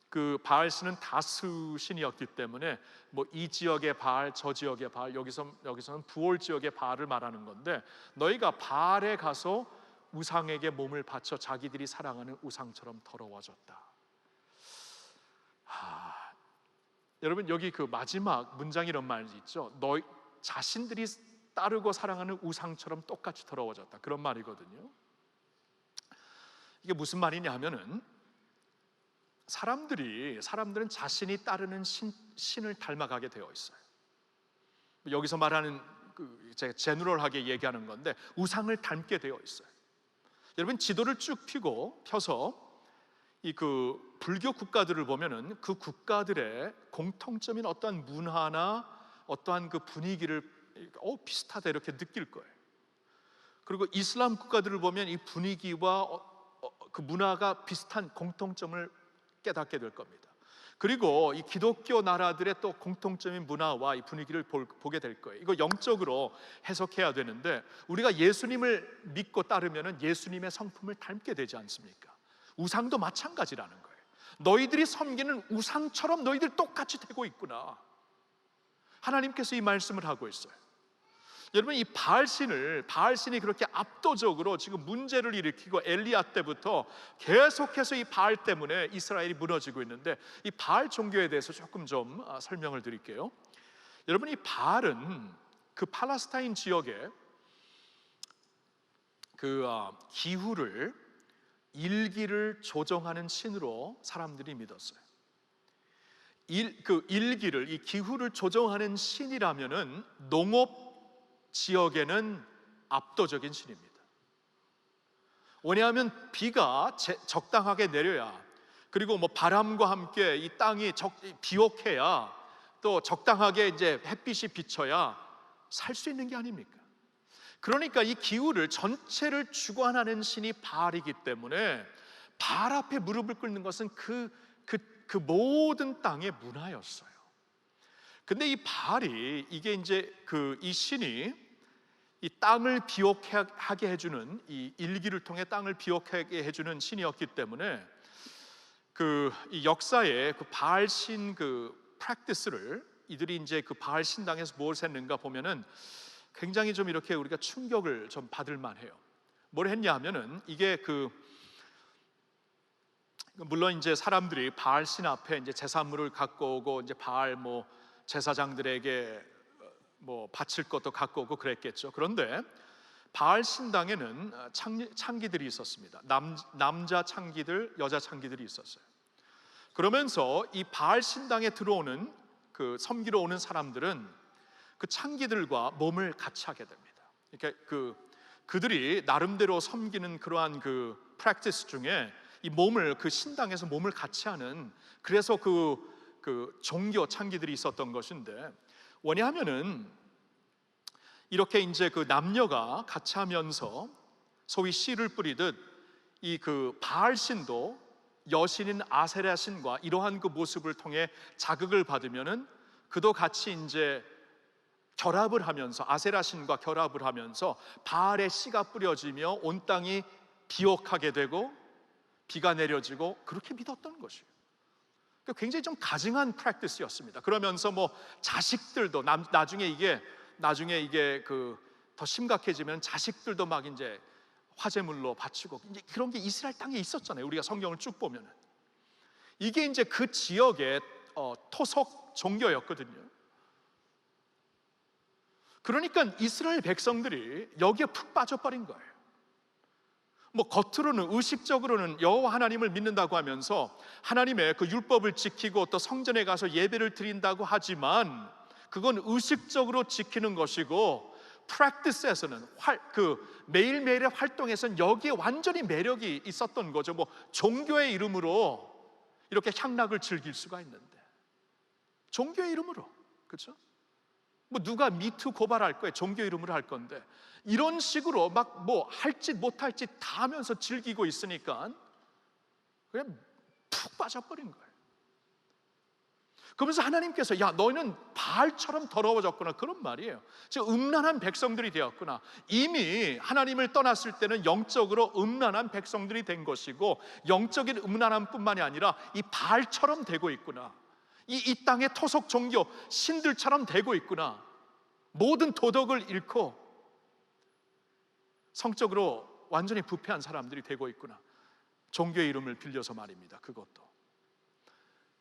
Speaker 1: 그 바알 신은 다수 신이었기 때문에 뭐 이 지역의 바알, 저 지역의 바알, 여기서는 부올 지역의 바알을 말하는 건데, 너희가 바알에 가서 우상에게 몸을 바쳐 자기들이 사랑하는 우상처럼 더러워졌다. 여러분, 여기 그 마지막 문장에 이런 말이 있죠. 너희 자신들이 따르고 사랑하는 우상처럼 똑같이 더러워졌다, 그런 말이거든요. 이게 무슨 말이냐 하면은, 사람들은 자신이 따르는 신을 닮아가게 되어 있어요. 여기서 말하는 제가 제너럴하게 얘기하는 건데, 우상을 닮게 되어 있어요. 여러분, 지도를 쭉 펴서 이 불교 국가들을 보면은 그 국가들의 공통점인 어떠한 문화나 어떠한 그 분위기를 비슷하다 이렇게 느낄 거예요. 그리고 이슬람 국가들을 보면 이 분위기와 그 문화가 비슷한 공통점을 깨닫게 될 겁니다. 그리고 이 기독교 나라들의 또 공통점인 문화와 이 분위기를 보게 될 거예요. 이거 영적으로 해석해야 되는데, 우리가 예수님을 믿고 따르면 예수님의 성품을 닮게 되지 않습니까? 우상도 마찬가지라는 거예요. 너희들이 섬기는 우상처럼 너희들 똑같이 되고 있구나. 하나님께서 이 말씀을 하고 있어요. 여러분, 이 바알신이 그렇게 압도적으로 지금 문제를 일으키고 엘리야 때부터 계속해서 이 바알 때문에 이스라엘이 무너지고 있는데, 이 바알 종교에 대해서 조금 좀 설명을 드릴게요. 여러분, 이 바알은 그 팔레스타인 지역에 그 기후를, 일기를 조정하는 신으로 사람들이 믿었어요. 그 일기를, 이 기후를 조정하는 신이라면은 농업 지역에는 압도적인 신입니다. 왜냐하면 비가 적당하게 내려야, 그리고 뭐 바람과 함께 이 땅이 비옥해야, 또 적당하게 이제 햇빛이 비쳐야 살 수 있는 게 아닙니까? 그러니까 이 기후를 전체를 주관하는 신이 바알이기 때문에 바알 앞에 무릎을 꿇는 것은 그 모든 땅의 문화였어요. 근데 이 바알이, 이게 이제 이 신이 이 땅을 비옥하게 해주는, 이 일기를 통해 땅을 비옥하게 해주는 신이었기 때문에 이 역사에 그 바알 신 프랙티스를, 이들이 이제 그 바알 신당에서 무엇을 했는가 보면은 굉장히 좀 이렇게 우리가 충격을 좀 받을 만해요. 뭘 했냐 하면은, 이게 물론 이제 사람들이 바알 신 앞에 이제 제사물을 갖고 오고, 이제 바알 제사장들에게 바칠 것도 갖고 오고 그랬겠죠. 그런데 바알 신당에는 창기들이 있었습니다. 남자 창기들, 여자 창기들이 있었어요. 그러면서 이 바알 신당에 들어오는 섬기러 오는 사람들은 그 창기들과 몸을 같이 하게 됩니다. 그러니까 그들이 나름대로 섬기는 그러한 프랙티스 중에 이 신당에서 몸을 같이 하는, 그래서 종교 창기들이 있었던 것인데, 왜냐하면은 이렇게 이제 남녀가 같이 하면서 소위 씨를 뿌리듯 이 바알 신도 여신인 아세라 신과 이러한 모습을 통해 자극을 받으면은 그도 같이 이제 결합을 하면서, 아세라 신과 결합을 하면서 바알의 씨가 뿌려지며 온 땅이 비옥하게 되고 비가 내려지고, 그렇게 믿었던 것이에요. 굉장히 좀 가증한 프랙티스였습니다. 그러면서 자식들도 나중에 이게 더 심각해지면 자식들도 막 이제 화제물로 바치고, 이제 그런 게 이스라엘 땅에 있었잖아요. 우리가 성경을 쭉 보면은 이게 이제 그 지역의 토속 종교였거든요. 그러니까 이스라엘 백성들이 여기에 푹 빠져버린 거예요. 겉으로는, 의식적으로는 여호와 하나님을 믿는다고 하면서 하나님의 그 율법을 지키고 또 성전에 가서 예배를 드린다고 하지만, 그건 의식적으로 지키는 것이고, 프랙티스에서는, 매일매일의 활동에서는 여기에 완전히 매력이 있었던 거죠. 종교의 이름으로 이렇게 향락을 즐길 수가 있는데, 종교의 이름으로, 그렇죠? 누가 미투 고발할 거예요? 종교 이름으로 할 건데, 이런 식으로 막 할 짓 못할 짓 다 하면서 즐기고 있으니까 그냥 푹 빠져버린 거예요. 그러면서 하나님께서, 야, 너희는 바알처럼 더러워졌구나, 그런 말이에요. 즉 음란한 백성들이 되었구나. 이미 하나님을 떠났을 때는 영적으로 음란한 백성들이 된 것이고, 영적인 음란함뿐만이 아니라 이 바알처럼 되고 있구나. 이 땅의 토속 종교 신들처럼 되고 있구나. 모든 도덕을 잃고 성적으로 완전히 부패한 사람들이 되고 있구나. 종교의 이름을 빌려서 말입니다. 그것도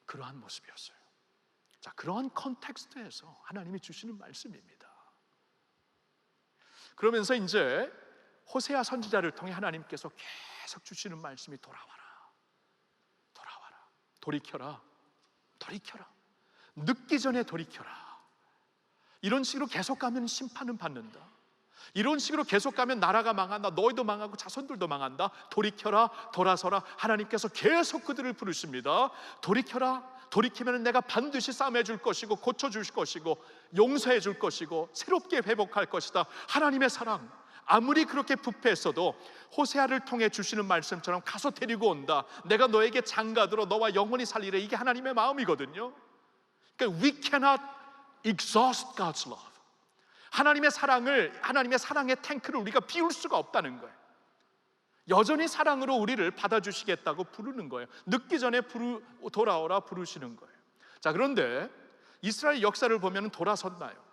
Speaker 1: 그러한 모습이었어요. 자, 그러한 컨텍스트에서 하나님이 주시는 말씀입니다. 그러면서 이제 호세아 선지자를 통해 하나님께서 계속 주시는 말씀이, 돌아와라, 돌이켜라, 늦기 전에 돌이켜라. 이런 식으로 계속 가면 심판은 받는다. 이런 식으로 계속 가면 나라가 망한다. 너희도 망하고 자손들도 망한다. 돌이켜라, 돌아서라. 하나님께서 계속 그들을 부르십니다. 돌이켜라. 돌이키면 내가 반드시 싸매해 줄 것이고, 고쳐 줄 것이고, 용서해 줄 것이고, 새롭게 회복할 것이다. 하나님의 사랑, 아무리 그렇게 부패했어도 호세아를 통해 주시는 말씀처럼 가서 데리고 온다, 내가 너에게 장가들어 너와 영원히 살리래. 이게 하나님의 마음이거든요. 그러니까 we cannot exhaust God's love. 하나님의 사랑의 탱크를 우리가 비울 수가 없다는 거예요. 여전히 사랑으로 우리를 받아주시겠다고 부르는 거예요. 늦기 전에 돌아오라 부르시는 거예요. 자, 그런데 이스라엘 역사를 보면 돌아섰나요?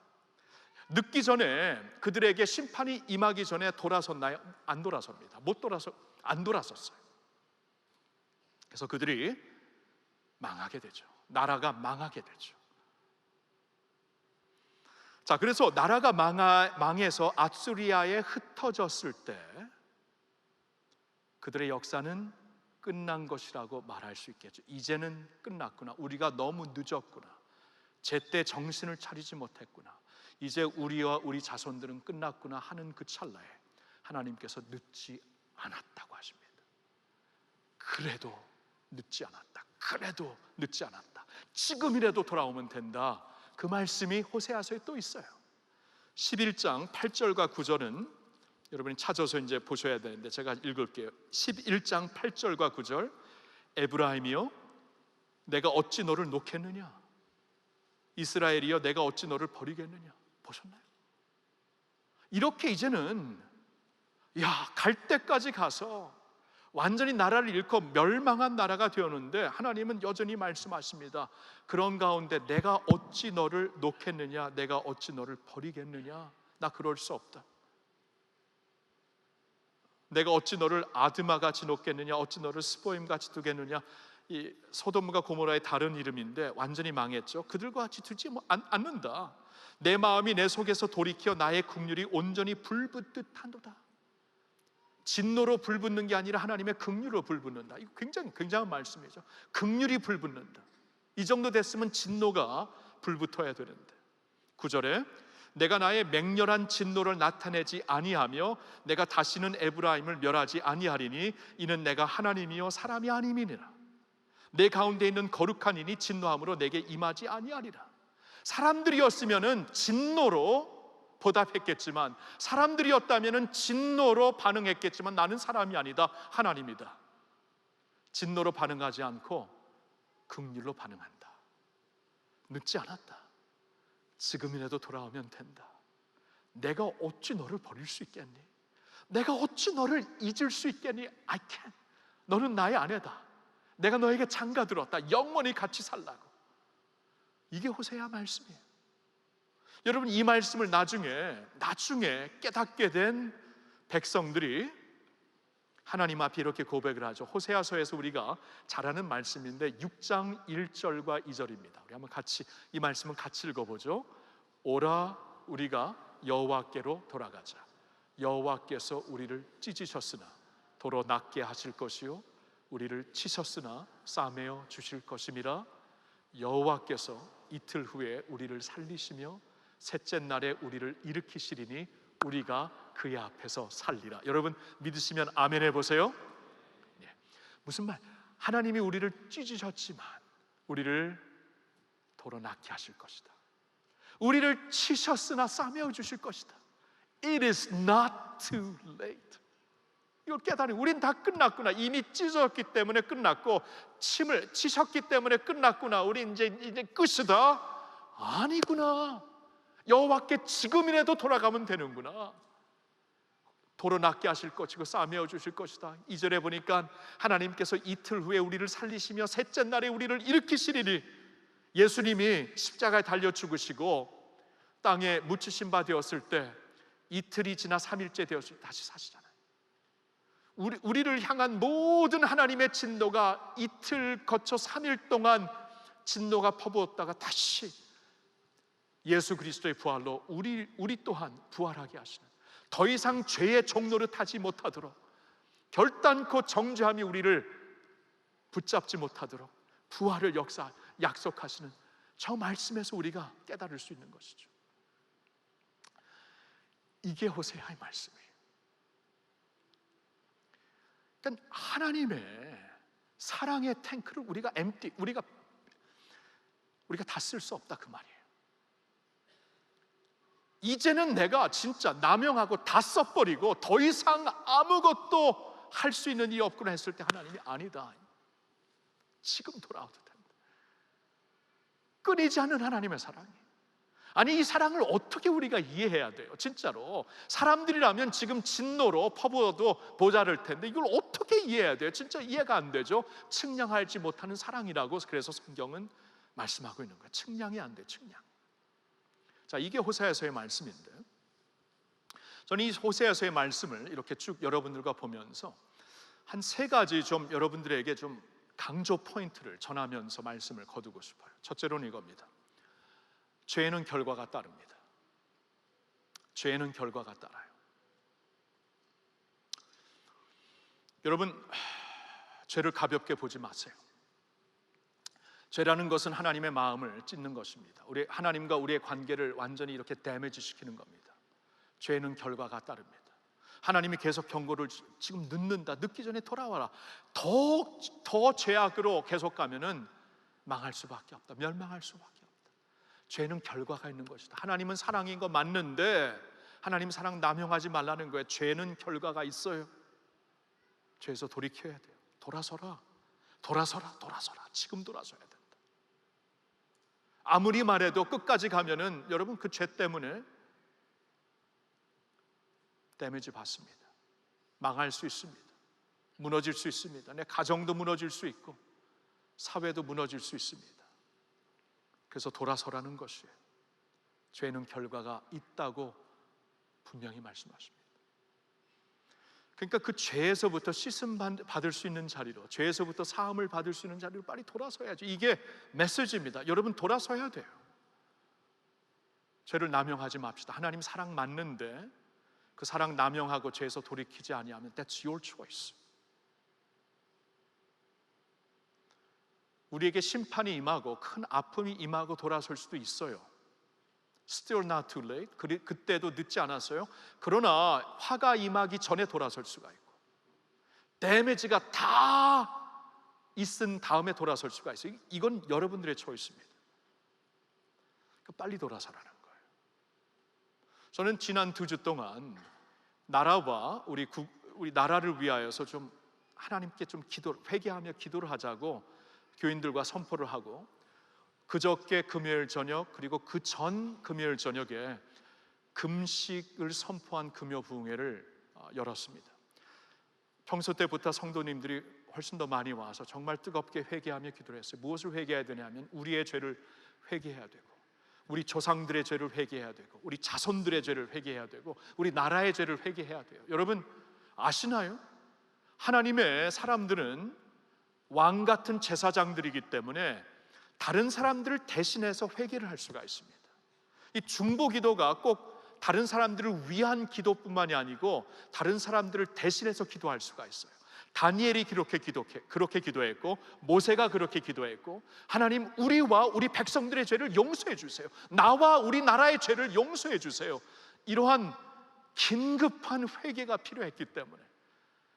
Speaker 1: 늦기 전에 그들에게 심판이 임하기 전에 돌아섰나요? 안 돌아섭니다. 안 돌아섰어요. 그래서 그들이 망하게 되죠. 나라가 망하게 되죠. 자, 그래서 나라가 망해서 아수리아에 흩어졌을 때 그들의 역사는 끝난 것이라고 말할 수 있겠죠. 이제는 끝났구나. 우리가 너무 늦었구나. 제때 정신을 차리지 못했구나. 이제 우리와 우리 자손들은 끝났구나 하는 그 찰나에 하나님께서 늦지 않았다고 하십니다. 그래도 늦지 않았다. 그래도 늦지 않았다. 지금이라도 돌아오면 된다. 그 말씀이 호세아서에 또 있어요. 11장 8절과 9절은 여러분이 찾아서 이제 보셔야 되는데 제가 읽을게요. 11장 8절과 9절. 에브라임이여, 내가 어찌 너를 놓겠느냐? 이스라엘이여, 내가 어찌 너를 버리겠느냐? 보셨나요? 이렇게 이제는 갈 때까지 가서 완전히 나라를 잃고 멸망한 나라가 되었는데 하나님은 여전히 말씀하십니다. 그런 가운데 내가 어찌 너를 놓겠느냐? 내가 어찌 너를 버리겠느냐? 나 그럴 수 없다. 내가 어찌 너를 아드마같이 놓겠느냐? 어찌 너를 스보임같이 두겠느냐? 이 소돔과 고모라의 다른 이름인데 완전히 망했죠. 그들과 같이 두지 않는다. 내 마음이 내 속에서 돌이켜 나의 긍휼이 온전히 불붙듯 한도다. 진노로 불붙는 게 아니라 하나님의 긍휼로 불붙는다. 이거 굉장한 말씀이죠. 긍휼이 불붙는다. 이 정도 됐으면 진노가 불붙어야 되는데. 9절에 내가 나의 맹렬한 진노를 나타내지 아니하며 내가 다시는 에브라임을 멸하지 아니하리니 이는 내가 하나님이요 사람이 아님이니라. 내 가운데 있는 거룩한 이니 진노함으로 내게 임하지 아니하리라. 사람들이었으면은 진노로 보답했겠지만, 사람들이었다면은 진노로 반응했겠지만 나는 사람이 아니다, 하나님이다. 진노로 반응하지 않고 긍휼로 반응한다. 늦지 않았다. 지금이라도 돌아오면 된다. 내가 어찌 너를 버릴 수 있겠니? 내가 어찌 너를 잊을 수 있겠니? I can't. 너는 나의 아내다. 내가 너에게 장가들었다. 영원히 같이 살라고. 이게 호세아 말씀이에요. 여러분, 이 말씀을 나중에 깨닫게 된 백성들이 하나님 앞에 이렇게 고백을 하죠. 호세아서에서 우리가 잘 아는 말씀인데 6장 1절과 2절입니다. 우리 한번 같이 이 말씀은 같이 읽어보죠. 오라, 우리가 여호와께로 돌아가자. 여호와께서 우리를 찢으셨으나 도로 낫게 하실 것이요 우리를 치셨으나 싸매어 주실 것임이라. 여호와께서 이틀 후에 우리를 살리시며 셋째 날에 우리를 일으키시리니 우리가 그의 앞에서 살리라. 여러분 믿으시면 아멘 해보세요. 네. 무슨 말? 하나님이 우리를 찢으셨지만 우리를 도로 낫게 하실 것이다. 우리를 치셨으나 싸매어 주실 것이다. It is not too late. 이걸 깨달으니 우린 다 끝났구나. 이미 찢어졌기 때문에 끝났고 침을 치셨기 때문에 끝났구나. 우리 이제 끝이다. 아니구나. 여호와께 지금이라도 돌아가면 되는구나. 도로 낫게 하실 것이고 싸매어 주실 것이다. 2절에 보니까 하나님께서 이틀 후에 우리를 살리시며 셋째 날에 우리를 일으키시리니, 예수님이 십자가에 달려 죽으시고 땅에 묻히신 바 되었을 때 이틀이 지나 3일째 되었을 때 다시 사시잖아요. 우리를 향한 모든 하나님의 진노가 이틀 거쳐 3일 동안 진노가 퍼부었다가 다시 예수 그리스도의 부활로 우리 또한 부활하게 하시는, 더 이상 죄의 종노릇 하지 못하도록, 결단코 정죄함이 우리를 붙잡지 못하도록 부활을 약속하시는 저 말씀에서 우리가 깨달을 수 있는 것이죠. 이게 호세아의 말씀이에요. 그러니까 하나님의 사랑의 탱크를 우리가 다 쓸 수 없다, 그 말이에요. 이제는 내가 진짜 남용하고 다 써버리고 더 이상 아무것도 할 수 있는 일이 없구나 했을 때 하나님이 아니다, 지금 돌아와도 된다. 끊이지 않는 하나님의 사랑이, 아니 이 사랑을 어떻게 우리가 이해해야 돼요? 진짜로 사람들이라면 지금 진노로 퍼부어도 모자랄 텐데 이걸 어떻게 이해해야 돼요? 진짜 이해가 안 되죠. 측량하지 못하는 사랑이라고 그래서 성경은 말씀하고 있는 거예요. 측량이 안 돼, 측량. 자, 이게 호세아서의 말씀인데, 저는 이 호세아서의 말씀을 이렇게 쭉 여러분들과 보면서 한 세 가지 좀 여러분들에게 좀 강조 포인트를 전하면서 말씀을 거두고 싶어요. 첫째로는 이겁니다. 죄에는 결과가 따릅니다. 죄에는 결과가 따라요. 여러분, 죄를 가볍게 보지 마세요. 죄라는 것은 하나님의 마음을 찢는 것입니다. 우리 하나님과 우리의 관계를 완전히 이렇게 데미지 시키는 겁니다. 죄는 결과가 따릅니다. 하나님이 계속 경고를 지금 늦는다, 늦기 전에 돌아와라, 더 죄악으로 계속 가면은 망할 수밖에 없다, 멸망할 수밖에 없다. 죄는 결과가 있는 것이다. 하나님은 사랑인 거 맞는데 하나님 사랑 남용하지 말라는 거예요. 죄는 결과가 있어요. 죄에서 돌이켜야 돼요. 돌아서라, 돌아서라, 돌아서라. 지금 돌아서야 된다. 아무리 말해도 끝까지 가면은 여러분 그 죄 때문에 데미지 받습니다. 망할 수 있습니다. 무너질 수 있습니다. 내 가정도 무너질 수 있고 사회도 무너질 수 있습니다. 그래서 돌아서라는 것이에요. 죄는 결과가 있다고 분명히 말씀하십니다. 그러니까 그 죄에서부터 씻음 받을 수 있는 자리로, 죄에서부터 사함을 받을 수 있는 자리로 빨리 돌아서야죠. 이게 메시지입니다. 여러분 돌아서야 돼요. 죄를 남용하지 맙시다. 하나님 사랑 맞는데 그 사랑 남용하고 죄에서 돌이키지 아니하면 that's your choice. 우리에게 심판이 임하고 큰 아픔이 임하고 돌아설 수도 있어요. Still not too late. 그때도 늦지 않았어요. 그러나 화가 임하기 전에 돌아설 수가 있고 데미지가 다 있은 다음에 돌아설 수가 있어요. 이건 여러분들의 초이스입니다. 빨리 돌아서라는 거예요. 저는 지난 2주 동안 나라와 우리 나라를 위하여서 좀 하나님께 좀 회개하며 기도를 하자고 교인들과 선포를 하고, 그저께 금요일 저녁 그리고 그 전 금요일 저녁에 금식을 선포한 금요 부흥회를 열었습니다. 평소 때부터 성도님들이 훨씬 더 많이 와서 정말 뜨겁게 회개하며 기도를 했어요. 무엇을 회개해야 되냐면 우리의 죄를 회개해야 되고, 우리 조상들의 죄를 회개해야 되고, 우리 자손들의 죄를 회개해야 되고, 우리 나라의 죄를 회개해야 돼요. 여러분 아시나요? 하나님의 사람들은 왕 같은 제사장들이기 때문에 다른 사람들을 대신해서 회개를 할 수가 있습니다. 이 중보 기도가 꼭 다른 사람들을 위한 기도뿐만이 아니고 다른 사람들을 대신해서 기도할 수가 있어요. 다니엘이 그렇게 기도했고, 모세가 그렇게 기도했고, 하나님 우리와 우리 백성들의 죄를 용서해 주세요, 나와 우리 나라의 죄를 용서해 주세요, 이러한 긴급한 회개가 필요했기 때문에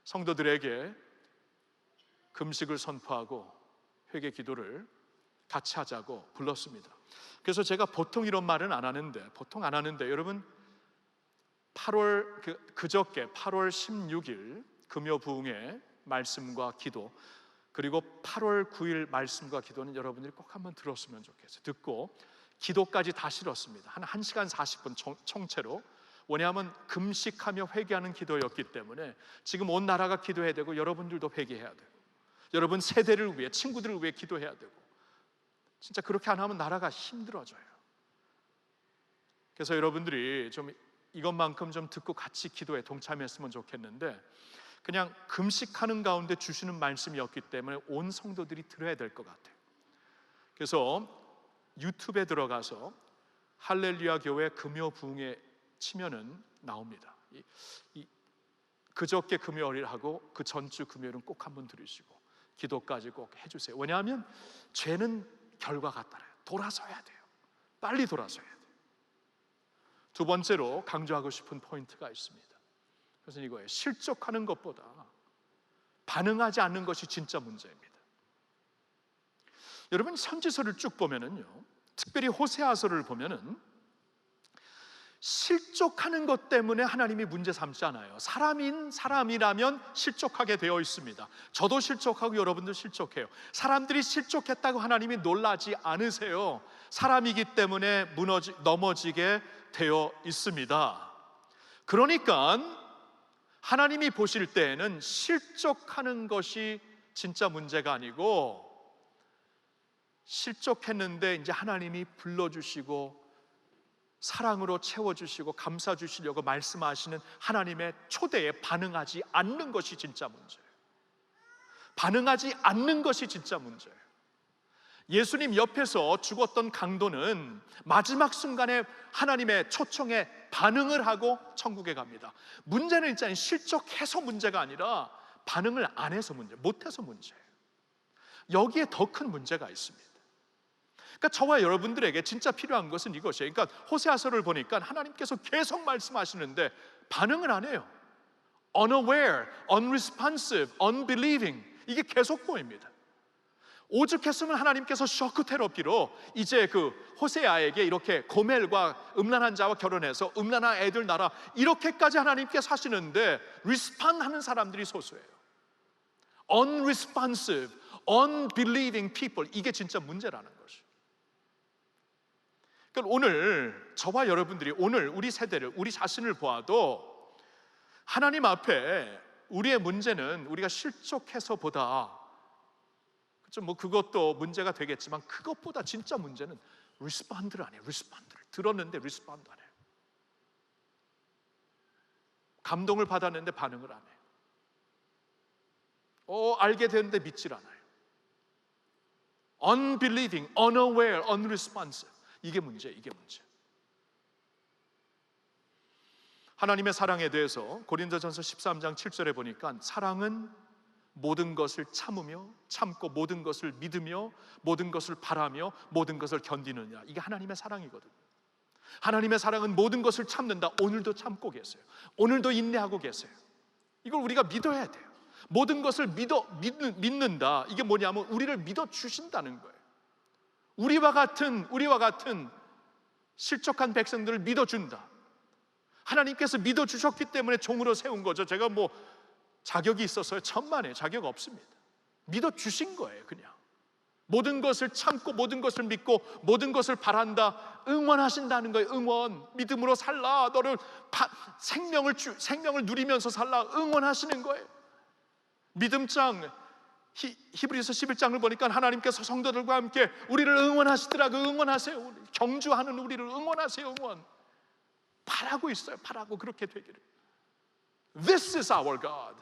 Speaker 1: 성도들에게 금식을 선포하고 회개 기도를 같이 하자고 불렀습니다. 그래서 제가 보통 이런 말은 안 하는데 여러분 8월 16일 금요 부흥회 말씀과 기도, 그리고 8월 9일 말씀과 기도는 여러분들이 꼭 한번 들었으면 좋겠어요. 듣고 기도까지 다 실었습니다. 한 1시간 40분 총체로. 왜냐하면 금식하며 회개하는 기도였기 때문에 지금 온 나라가 기도해야 되고 여러분들도 회개해야 되고, 여러분 세대를 위해, 친구들을 위해 기도해야 되고, 진짜 그렇게 안 하면 나라가 힘들어져요. 그래서 여러분들이 좀 이것만큼 좀 듣고 같이 기도에 동참했으면 좋겠는데, 그냥 금식하는 가운데 주시는 말씀이었기 때문에 온 성도들이 들어야 될 것 같아요. 그래서 유튜브에 들어가서 할렐루야 교회 금요 부흥회 치면은 나옵니다. 그저께 금요일하고 그 전주 금요일은 꼭 한번 들으시고 기도까지 꼭 해주세요. 왜냐하면 죄는 결과가 따라요. 돌아서야 돼요. 빨리 돌아서야 돼요. 두 번째로 강조하고 싶은 포인트가 있습니다. 그것은 이거예요. 실족하는 것보다 반응하지 않는 것이 진짜 문제입니다. 여러분 선지서를 쭉 보면은요, 특별히 호세아서를 보면은 실족하는 것 때문에 하나님이 문제 삼지 않아요. 사람이라면 실족하게 되어 있습니다. 저도 실족하고 여러분도 실족해요. 사람들이 실족했다고 하나님이 놀라지 않으세요. 사람이기 때문에 넘어지게 되어 있습니다. 그러니까 하나님이 보실 때에는 실족하는 것이 진짜 문제가 아니고, 실족했는데 이제 하나님이 불러주시고 사랑으로 채워주시고 감싸주시려고 말씀하시는 하나님의 초대에 반응하지 않는 것이 진짜 문제예요. 반응하지 않는 것이 진짜 문제예요. 예수님 옆에서 죽었던 강도는 마지막 순간에 하나님의 초청에 반응을 하고 천국에 갑니다. 문제는 진짜 실족해서 문제가 아니라 반응을 안 해서 못해서 문제예요. 여기에 더 큰 문제가 있습니다. 그러니까 저와 여러분들에게 진짜 필요한 것은 이것이에요. 그러니까 호세아서를 보니까 하나님께서 계속 말씀하시는데 반응을 안 해요. Unaware, unresponsive, unbelieving, 이게 계속 보입니다. 오죽했으면 하나님께서 쇼크 테라피로 이제 그 호세아에게 이렇게 고멜과 음란한 자와 결혼해서 음란한 애들 낳아, 이렇게까지 하나님께서 하시는데 respond 하는 사람들이 소수예요. Unresponsive, unbelieving people, 이게 진짜 문제라는 것이에요. 그러니까 오늘 저와 여러분들이 오늘 우리 세대를, 우리 자신을 보아도 하나님 앞에 우리의 문제는 우리가 실족해서보다, 그렇죠? 뭐 그것도 문제가 되겠지만 그것보다 진짜 문제는 리스폰드를 안 해요. 리스폰드를 들었는데 리스폰드 안 해요. 감동을 받았는데 반응을 안 해요. 알게 됐는데 믿질 않아요. Unbelieving, unaware, unresponsive, 이게 문제예요. 이게 문제. 하나님의 사랑에 대해서 고린도전서 13장 7절에 보니까 사랑은 모든 것을 참고 모든 것을 믿으며 모든 것을 바라며 모든 것을 견디느냐, 이게 하나님의 사랑이거든요. 하나님의 사랑은 모든 것을 참는다. 오늘도 참고 계세요. 오늘도 인내하고 계세요. 이걸 우리가 믿어야 돼요. 모든 것을 믿는다. 이게 뭐냐면 우리를 믿어주신다는 거예요. 우리와 같은 실족한 백성들을 믿어준다. 하나님께서 믿어주셨기 때문에 종으로 세운 거죠. 제가 뭐 자격이 있어서요? 천만에 자격 없습니다. 믿어주신 거예요. 그냥 모든 것을 참고 모든 것을 믿고 모든 것을 바란다. 응원하신다는 거예요. 응원. 믿음으로 살라. 너를 생명을 누리면서 살라. 응원하시는 거예요. 믿음장 히브리서 11장을 보니까 하나님께서 성도들과 함께 우리를 응원하시더라고. 응원하세요. 경주하는 우리를 응원하세요. 응원. 바라고 있어요. 바라고 그렇게 되기를. This is our God.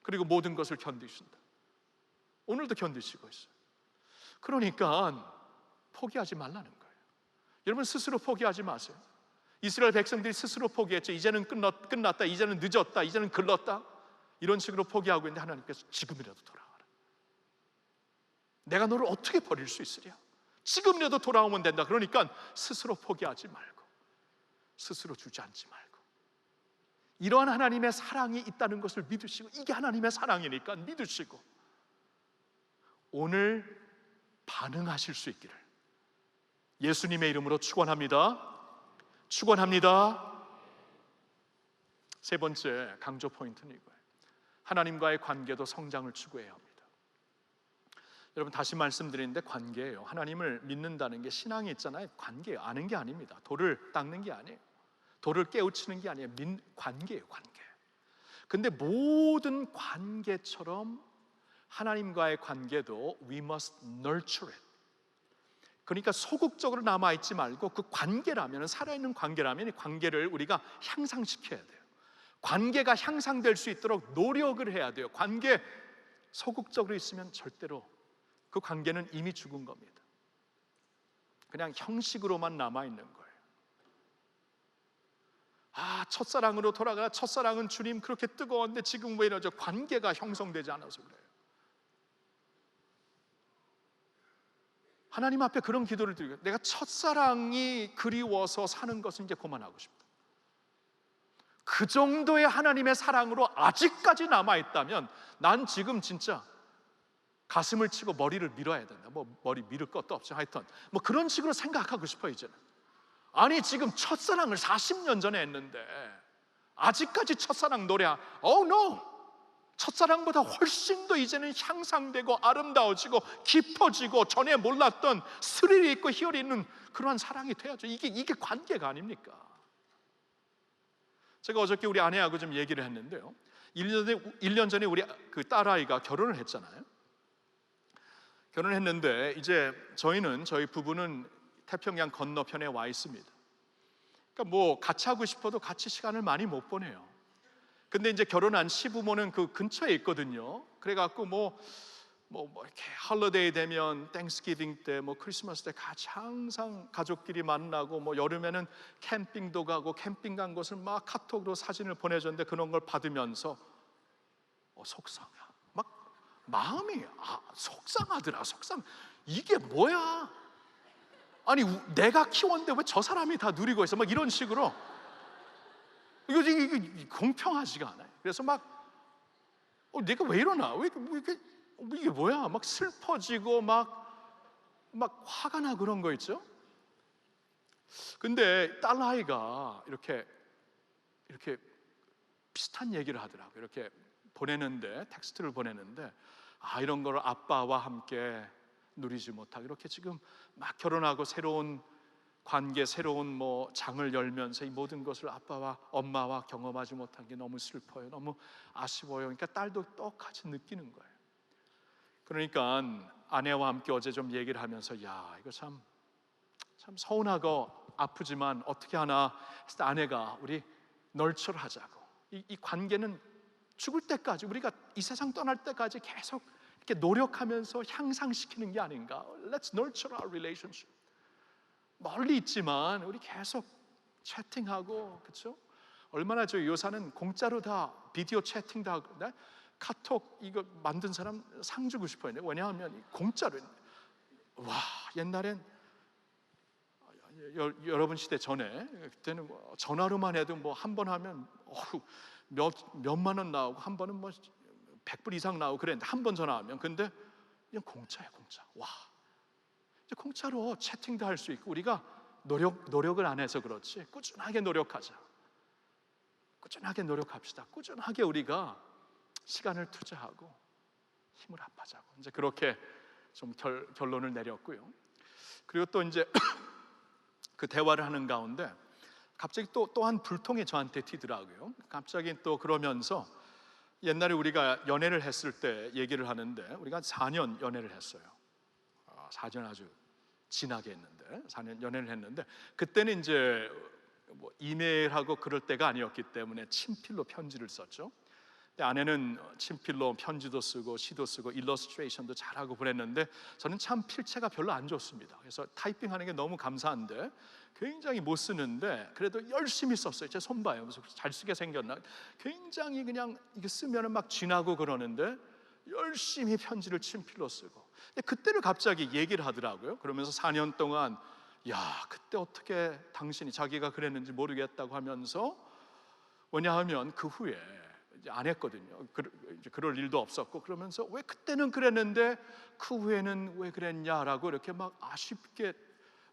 Speaker 1: 그리고 모든 것을 견디신다. 오늘도 견디시고 있어요. 그러니까 포기하지 말라는 거예요. 여러분 스스로 포기하지 마세요. 이스라엘 백성들이 스스로 포기했죠. 이제는 끝났다. 이제는 늦었다. 이제는 글렀다. 이런 식으로 포기하고 있는데 하나님께서 지금이라도 돌아와라. 내가 너를 어떻게 버릴 수 있으랴? 지금이라도 돌아오면 된다. 그러니까 스스로 포기하지 말고 스스로 주저앉지 말고 이러한 하나님의 사랑이 있다는 것을 믿으시고, 이게 하나님의 사랑이니까 믿으시고 오늘 반응하실 수 있기를 예수님의 이름으로 축원합니다. 축원합니다. 세 번째 강조 포인트는 이거예요. 하나님과의 관계도 성장을 추구해야 합니다. 여러분 다시 말씀드리는데 관계예요. 하나님을 믿는다는 게 신앙이 있잖아요. 관계예요. 아는 게 아닙니다. 돌을 닦는 게 아니에요. 돌을 깨우치는 게 아니에요. 관계예요. 관계. 근데 모든 관계처럼 하나님과의 관계도 we must nurture it. 그러니까 소극적으로 남아있지 말고 그 관계라면, 살아있는 관계라면 이 관계를 우리가 향상시켜야 돼요. 관계가 향상될 수 있도록 노력을 해야 돼요. 관계 소극적으로 있으면 절대로 그 관계는 이미 죽은 겁니다. 그냥 형식으로만 남아있는 거예요. 첫사랑으로 돌아가. 첫사랑은 주님 그렇게 뜨거웠는데 지금 왜 이러죠? 관계가 형성되지 않아서 그래요. 하나님 앞에 그런 기도를 드리고, 내가 첫사랑이 그리워서 사는 것은 이제 그만하고 싶다. 그 정도의 하나님의 사랑으로 아직까지 남아있다면 난 지금 진짜 가슴을 치고 머리를 밀어야 된다. 뭐 머리 밀을 것도 없죠. 하여튼 뭐 그런 식으로 생각하고 싶어요. 이제는 아니 지금 첫사랑을 40년 전에 했는데 아직까지 첫사랑 노래, Oh no! 첫사랑보다 훨씬 더 이제는 향상되고 아름다워지고 깊어지고 전에 몰랐던 스릴이 있고 희열이 있는 그러한 사랑이 돼야죠. 이게 관계가 아닙니까? 제가 어저께 우리 아내하고 좀 얘기를 했는데요, 1년 전에 우리 그 딸아이가 결혼을 했잖아요. 결혼을 했는데 이제 저희 부부는 태평양 건너편에 와 있습니다. 그러니까 뭐 같이 하고 싶어도 같이 시간을 많이 못 보내요. 근데 이제 결혼한 시부모는 그 근처에 있거든요. 그래갖고 뭐 이렇게 홀리데이 되면 땡스기빙 때, 뭐 크리스마스 때 같이 항상 가족끼리 만나고, 뭐 여름에는 캠핑도 가고, 캠핑 간 곳을 막 카톡으로 사진을 보내줬는데 그런 걸 받으면서 속상해. 막 마음이 속상하더라. 이게 뭐야? 아니 내가 키웠는데 왜 저 사람이 다 누리고 있어? 막 이런 식으로. 이게 공평하지가 않아요. 그래서 막 내가 왜 이러나? 이게 뭐야? 막 슬퍼지고 막 화가 나, 그런 거 있죠. 근데 딸아이가 이렇게 비슷한 얘기를 하더라고요. 이렇게 보내는데, 텍스트를 보내는데, 이런 걸 아빠와 함께 누리지 못하고 이렇게 지금 막 결혼하고 새로운 관계, 새로운 뭐 장을 열면서 이 모든 것을 아빠와 엄마와 경험하지 못한 게 너무 슬퍼요. 너무 아쉬워요. 그러니까 딸도 똑같이 느끼는 거예요. 그러니까 아내와 함께 어제 좀 얘기를 하면서, 야, 이거 참 서운하고 아프지만 어떻게 하나 했을 때 아내가 우리 널처를 하자고. 이 관계는 죽을 때까지, 우리가 이 세상 떠날 때까지 계속 이렇게 노력하면서 향상시키는 게 아닌가. Let's nurture our relationship. 멀리 있지만 우리 계속 채팅하고, 그렇죠? 얼마나 저 요사는 공짜로 다 비디오 채팅 다 하고, 카톡 이거 만든 사람 상 주고 싶어요. 왜냐하면 공짜로. 와, 옛날엔 여러분 시대 전에, 그때는 뭐 전화로만 해도 뭐 한 번 하면 몇만 원 나오고, 한 번은 뭐 100불 이상 나오고 그랬는데, 한 번 전화하면. 근데 그냥 공짜야, 공짜. 와, 이제 공짜로 채팅도 할 수 있고, 우리가 노력을 안 해서 그렇지 꾸준하게 노력하자. 꾸준하게 노력합시다. 꾸준하게 우리가 시간을 투자하고 힘을 합하자고. 이제 그렇게 좀 결론을 내렸고요. 그리고 또 이제 그 대화를 하는 가운데 갑자기 또한 불통이 저한테 튀더라고요. 갑자기 또 그러면서 옛날에 우리가 연애를 했을 때 얘기를 하는데, 우리가 4년 연애를 했어요. 4년 아주 진하게 했는데, 4년 연애를 했는데, 그때는 이제 뭐 이메일하고 그럴 때가 아니었기 때문에 친필로 편지를 썼죠. 근데 아내는 친필로 편지도 쓰고 시도 쓰고 일러스트레이션도 잘하고 그랬는데, 저는 참 필체가 별로 안 좋습니다. 그래서 타이핑하는 게 너무 감사한데 굉장히 못 쓰는데, 그래도 열심히 썼어요. 제 손 봐요. 그래서 잘 쓰게 생겼나. 굉장히 그냥 이게 쓰면은 막 쥐나고 그러는데 열심히 편지를 친필로 쓰고. 근데 그때를 갑자기 얘기를 하더라고요. 그러면서 4년 동안, 야, 그때 어떻게 당신이, 자기가 그랬는지 모르겠다고 하면서, 왜냐하면 그 후에 이제 안 했거든요. 이제 그럴 일도 없었고, 그러면서 왜 그때는 그랬는데 그 후에는 왜 그랬냐라고 이렇게 막 아쉽게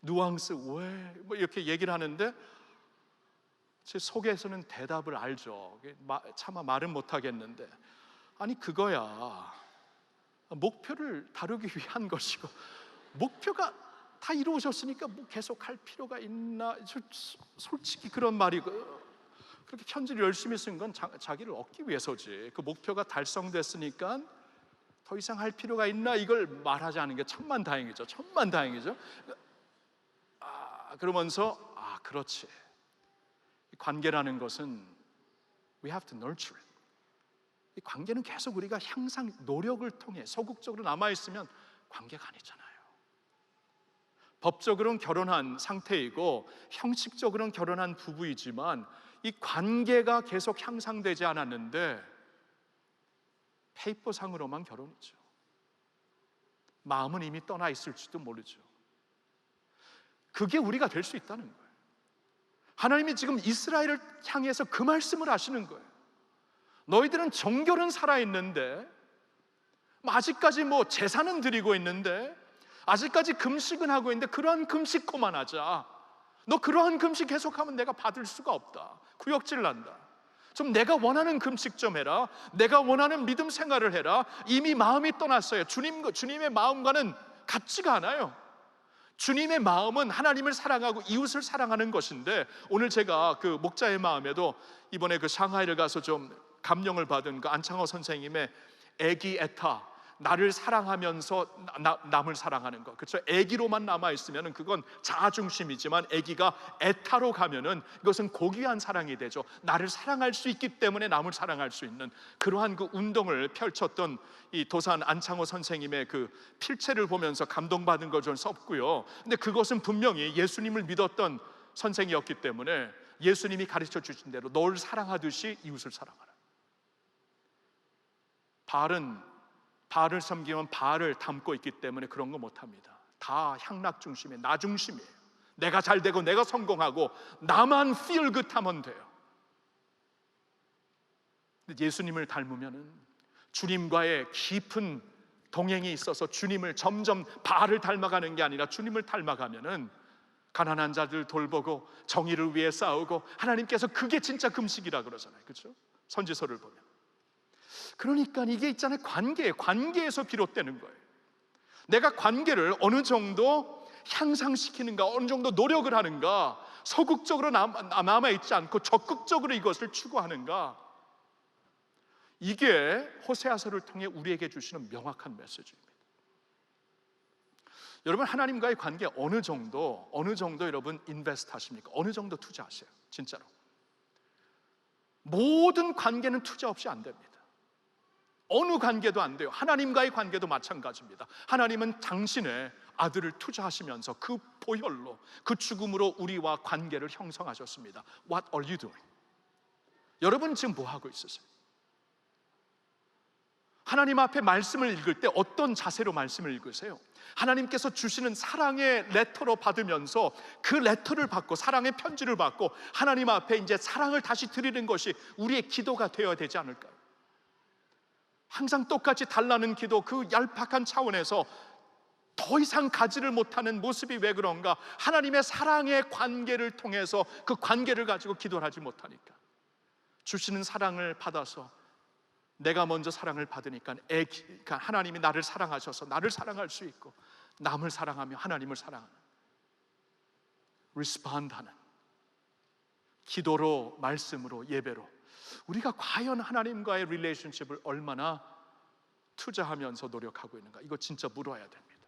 Speaker 1: 뉘앙스, 왜 뭐 이렇게 얘기를 하는데, 제 속에서는 대답을 알죠. 차마 말은 못 하겠는데, 아니 그거야 목표를 다루기 위한 것이고, 목표가 다 이루어졌으니까 뭐 계속 할 필요가 있나. 솔직히 그런 말이고, 그렇게 편지를 열심히 쓴 건 자기를 얻기 위해서지, 그 목표가 달성됐으니까 더 이상 할 필요가 있나, 이걸 말하지 않은 게 천만다행이죠. 천만다행이죠. 그러면서 그렇지, 관계라는 것은 we have to nurture it. 이 관계는 계속 우리가 향상, 노력을 통해 소극적으로 남아있으면 관계가 아니잖아요. 법적으로는 결혼한 상태이고 형식적으로는 결혼한 부부이지만 이 관계가 계속 향상되지 않았는데 페이퍼상으로만 결혼이죠. 마음은 이미 떠나 있을지도 모르죠. 그게 우리가 될 수 있다는 거예요. 하나님이 지금 이스라엘을 향해서 그 말씀을 하시는 거예요. 너희들은 정결은 살아있는데, 아직까지 뭐 제사는 드리고 있는데, 아직까지 금식은 하고 있는데, 그런 금식 그만하자. 너 그러한 금식 계속하면 내가 받을 수가 없다. 구역질 난다. 좀 내가 원하는 금식 좀 해라. 내가 원하는 믿음 생활을 해라. 이미 마음이 떠났어요. 주님의 마음과는 같지가 않아요. 주님의 마음은 하나님을 사랑하고 이웃을 사랑하는 것인데, 오늘 제가 그 목자의 마음에도 이번에 그 상하이를 가서 좀 감명을 받은 그 안창호 선생님의 애기 애타, 나를 사랑하면서 남을 사랑하는 것, 그렇죠? 애기로만 남아 있으면 그건 자아중심이지만 애기가 애타로 가면은 이것은 고귀한 사랑이 되죠. 나를 사랑할 수 있기 때문에 남을 사랑할 수 있는 그러한 그 운동을 펼쳤던 이 도산 안창호 선생님의 그 필체를 보면서 감동받은 걸 좀 썼고요. 근데 그것은 분명히 예수님을 믿었던 선생이었기 때문에 예수님이 가르쳐 주신 대로 너를 사랑하듯이 이웃을 사랑하라. 바알을 섬기면 바알을 닮고 있기 때문에 그런 거 못합니다. 다 향락 중심이에요. 나 중심이에요. 내가 잘 되고 내가 성공하고 나만 feel good 하면 돼요. 근데 예수님을 닮으면은 주님과의 깊은 동행이 있어서 주님을 점점 바알을 닮아가는 게 아니라 주님을 닮아가면은 가난한 자들 돌보고 정의를 위해 싸우고, 하나님께서 그게 진짜 금식이라 그러잖아요. 그렇죠? 선지서를 보면. 그러니까 이게 있잖아요. 관계에서 비롯되는 거예요. 내가 관계를 어느 정도 향상시키는가, 어느 정도 노력을 하는가, 소극적으로 남아있지 않고 적극적으로 이것을 추구하는가, 이게 호세아서를 통해 우리에게 주시는 명확한 메시지입니다. 여러분, 하나님과의 관계 어느 정도 여러분 인베스트 하십니까? 어느 정도 투자하세요? 진짜로 모든 관계는 투자 없이 안 됩니다. 어느 관계도 안 돼요. 하나님과의 관계도 마찬가지입니다. 하나님은 당신의 아들을 투자하시면서 그 보혈로, 그 죽음으로 우리와 관계를 형성하셨습니다. What are you doing? 여러분 지금 뭐 하고 있으세요? 하나님 앞에 말씀을 읽을 때 어떤 자세로 말씀을 읽으세요? 하나님께서 주시는 사랑의 레터로 받으면서 그 레터를 받고, 사랑의 편지를 받고 하나님 앞에 이제 사랑을 다시 드리는 것이 우리의 기도가 되어야 되지 않을까요? 항상 똑같이 달라는 기도, 그 얄팍한 차원에서 더 이상 가지를 못하는 모습이 왜 그런가? 하나님의 사랑의 관계를 통해서 그 관계를 가지고 기도를 하지 못하니까. 주시는 사랑을 받아서 내가 먼저 사랑을 받으니까 하나님이 나를 사랑하셔서 나를 사랑할 수 있고, 남을 사랑하며 하나님을 사랑하는, 리스폰드하는 기도로, 말씀으로, 예배로 우리가 과연 하나님과의 릴레이션십을 얼마나 투자하면서 노력하고 있는가, 이거 진짜 물어야 됩니다.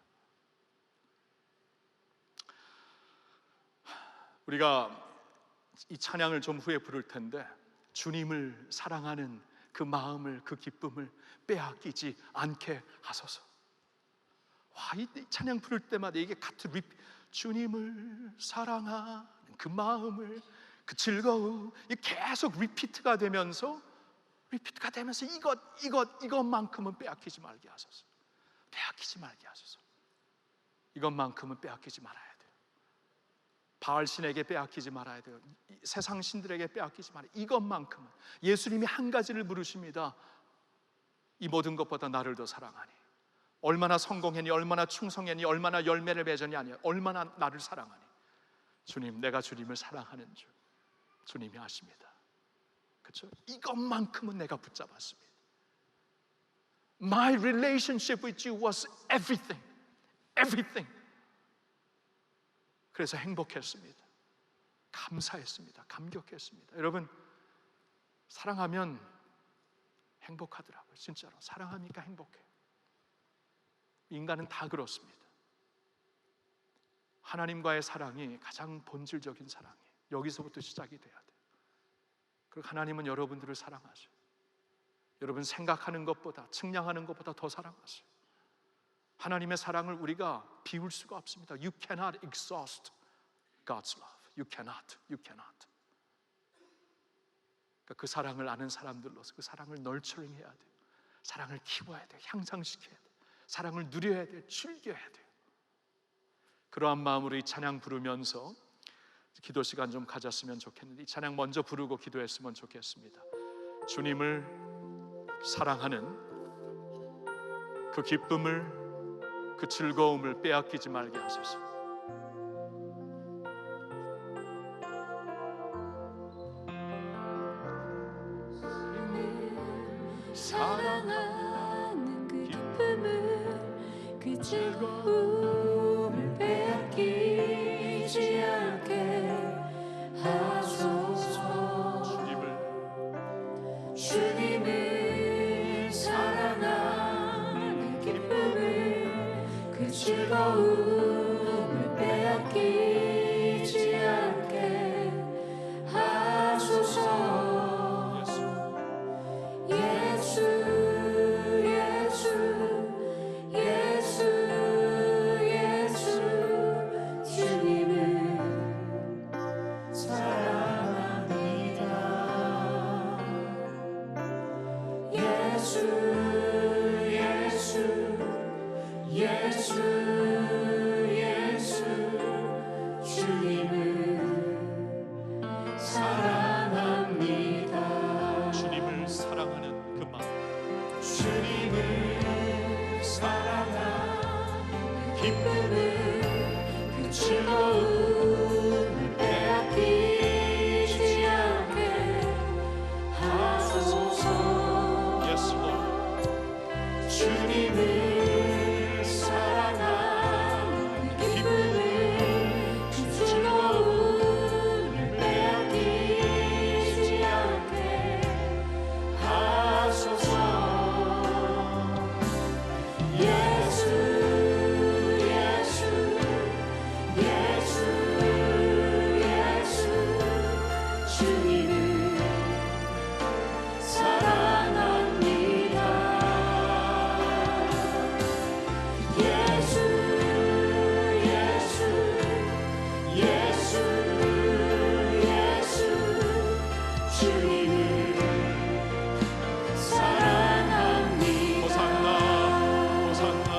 Speaker 1: 우리가 이 찬양을 좀 후에 부를 텐데, 주님을 사랑하는 그 마음을, 그 기쁨을 빼앗기지 않게 하소서. 이 찬양 부를 때마다 이게 같은 주님을 사랑하는 그 마음을, 그 즐거움, 이 계속 리피트가 되면서 이것만큼은 빼앗기지 말게 하소서. 빼앗기지 말게 하소서. 이것만큼은 빼앗기지 말아야 돼요. 바알 신에게 빼앗기지 말아야 돼요. 세상 신들에게 빼앗기지 말아야 돼요. 이것만큼은. 예수님이 한 가지를 물으십니다. 이 모든 것보다 나를 더 사랑하니, 얼마나 성공했니, 얼마나 충성했니, 얼마나 열매를 맺었니, 아니야, 얼마나 나를 사랑하니. 주님, 내가 주님을 사랑하는 줄 주님이 아십니다. 그렇죠? 이것만큼은 내가 붙잡았습니다. My relationship with you was everything. Everything. 그래서 행복했습니다. 감사했습니다. 감격했습니다. 여러분, 사랑하면 행복하더라고요. 진짜로 사랑하니까 행복해요. 인간은 다 그렇습니다. 하나님과의 사랑이 가장 본질적인 사랑이에요. 여기서부터 시작이 돼야 돼요. 그리고 하나님은 여러분들을 사랑하셔요. 여러분 생각하는 것보다, 측량하는 것보다 더 사랑하셔요. 하나님의 사랑을 우리가 비울 수가 없습니다. You cannot exhaust God's love. You cannot. 그러니까 그 사랑을 아는 사람들로서 그 사랑을 nurturing 해야 돼요. 사랑을 키워야 돼요. 향상시켜야 돼요. 사랑을 누려야 돼요. 즐겨야 돼요. 그러한 마음으로 이 찬양 부르면서 기도 시간 좀 가졌으면 좋겠는데, 이 찬양 먼저 부르고 기도했으면 좋겠습니다. 주님을 사랑하는 그 기쁨을, 그 즐거움을 빼앗기지 말게 하소서.
Speaker 2: 즐거움을 빼앗기지 않게 하소서. 주님을 사랑하는 기쁨을 그 즐거움을 빼앗기지 않게 하소서. 예수 예수 예수 예수 주님을 사랑합니다. 예수 예수 예수 예수 주님을 사랑합니다.
Speaker 1: 주님을 사랑하는 그 마음,
Speaker 2: 주님을 사랑하는 기쁨을 그 즐거움을 빼앗기지 않게 하소서.
Speaker 1: Yes, Lord.
Speaker 2: 주님을 사랑하는 기쁨을 그 즐거움을 빼앗기지 않게 하소서. 예수 예수 예수 예수 주님을 사랑합니다. 예수 예수 예수 예수 주님을 사랑합니다.
Speaker 1: 호산나, 호산나.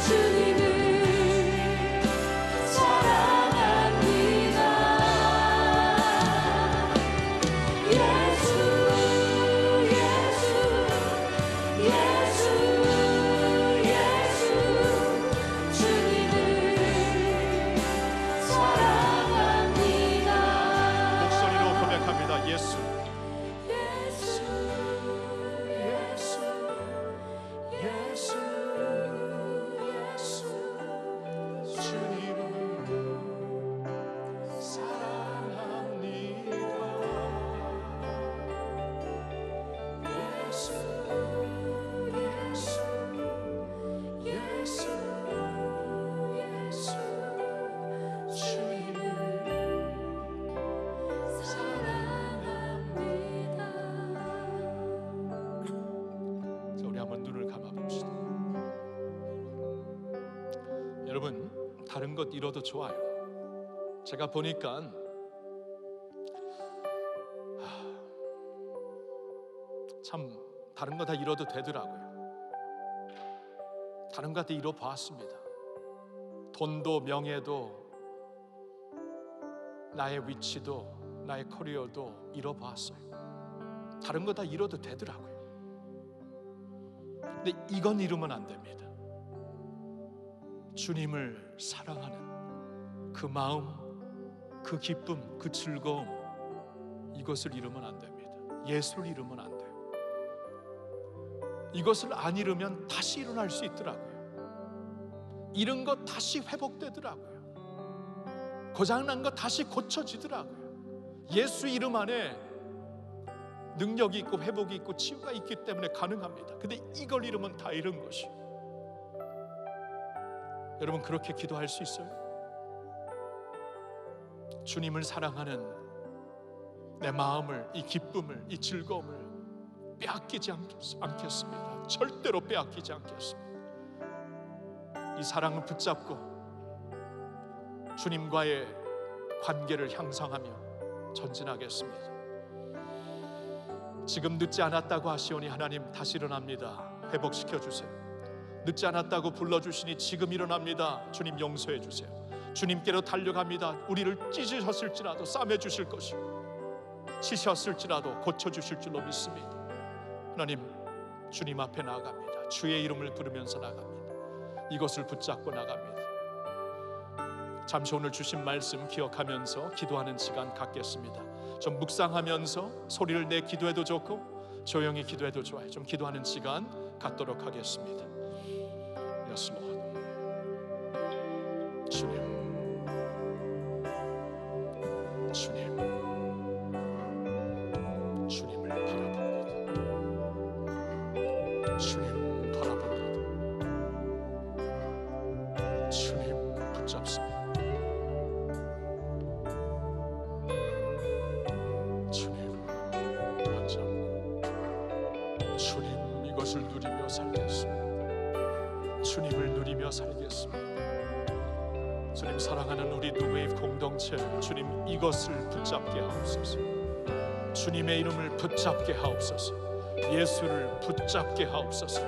Speaker 2: 주님을
Speaker 1: 여러분, 다른 것 잃어도 좋아요. 제가 보니까 참 다른 거 다 잃어도 되더라고요. 다른 거 다 잃어봤습니다. 돈도 명예도 나의 위치도 나의 커리어도 잃어봤어요. 다른 거 다 잃어도 되더라고요. 근데 이건 잃으면 안 됩니다. 주님을 사랑하는 그 마음, 그 기쁨, 그 즐거움, 이것을 잃으면 안 됩니다. 예수를 잃으면 안 돼요. 이것을 안 잃으면 다시 일어날 수 있더라고요. 잃은 것 다시 회복되더라고요. 고장난 것 다시 고쳐지더라고요. 예수 이름 안에 능력이 있고 회복이 있고 치유가 있기 때문에 가능합니다. 근데 이걸 잃으면 다 잃은 것이. 여러분, 그렇게 기도할 수 있어요? 주님을 사랑하는 내 마음을, 이 기쁨을, 이 즐거움을 빼앗기지 않겠습니다. 절대로 빼앗기지 않겠습니다. 이 사랑을 붙잡고 주님과의 관계를 향상하며 전진하겠습니다. 지금 늦지 않았다고 하시오니 하나님 다시 일어납니다. 회복시켜 주세요. 늦지 않았다고 불러주시니 지금 일어납니다. 주님 용서해 주세요. 주님께로 달려갑니다. 우리를 찢으셨을지라도 싸매 주실 것이고 치셨을지라도 고쳐주실 줄로 믿습니다. 하나님, 주님 앞에 나아갑니다. 주의 이름을 부르면서 나갑니다. 이것을 붙잡고 나갑니다. 잠시 오늘 주신 말씀 기억하면서 기도하는 시간 갖겠습니다. 좀 묵상하면서 소리를 내 기도해도 좋고 조용히 기도해도 좋아요. 좀 기도하는 시간 갖도록 하겠습니다. Yes, Lord. 주님을 바라봅니다. 주님 바라봅니다. 주님 붙잡습니다. 주님 붙잡고 주님 이것을 누리며 살겠습니다. 주님을 누리며 살겠습니다. 주님 사랑하는 우리 뉴웨이브 공동체, 주님 이것을 붙잡게 하옵소서. 주님의 이름을 붙잡게 하옵소서. 예수를 붙잡게 하옵소서.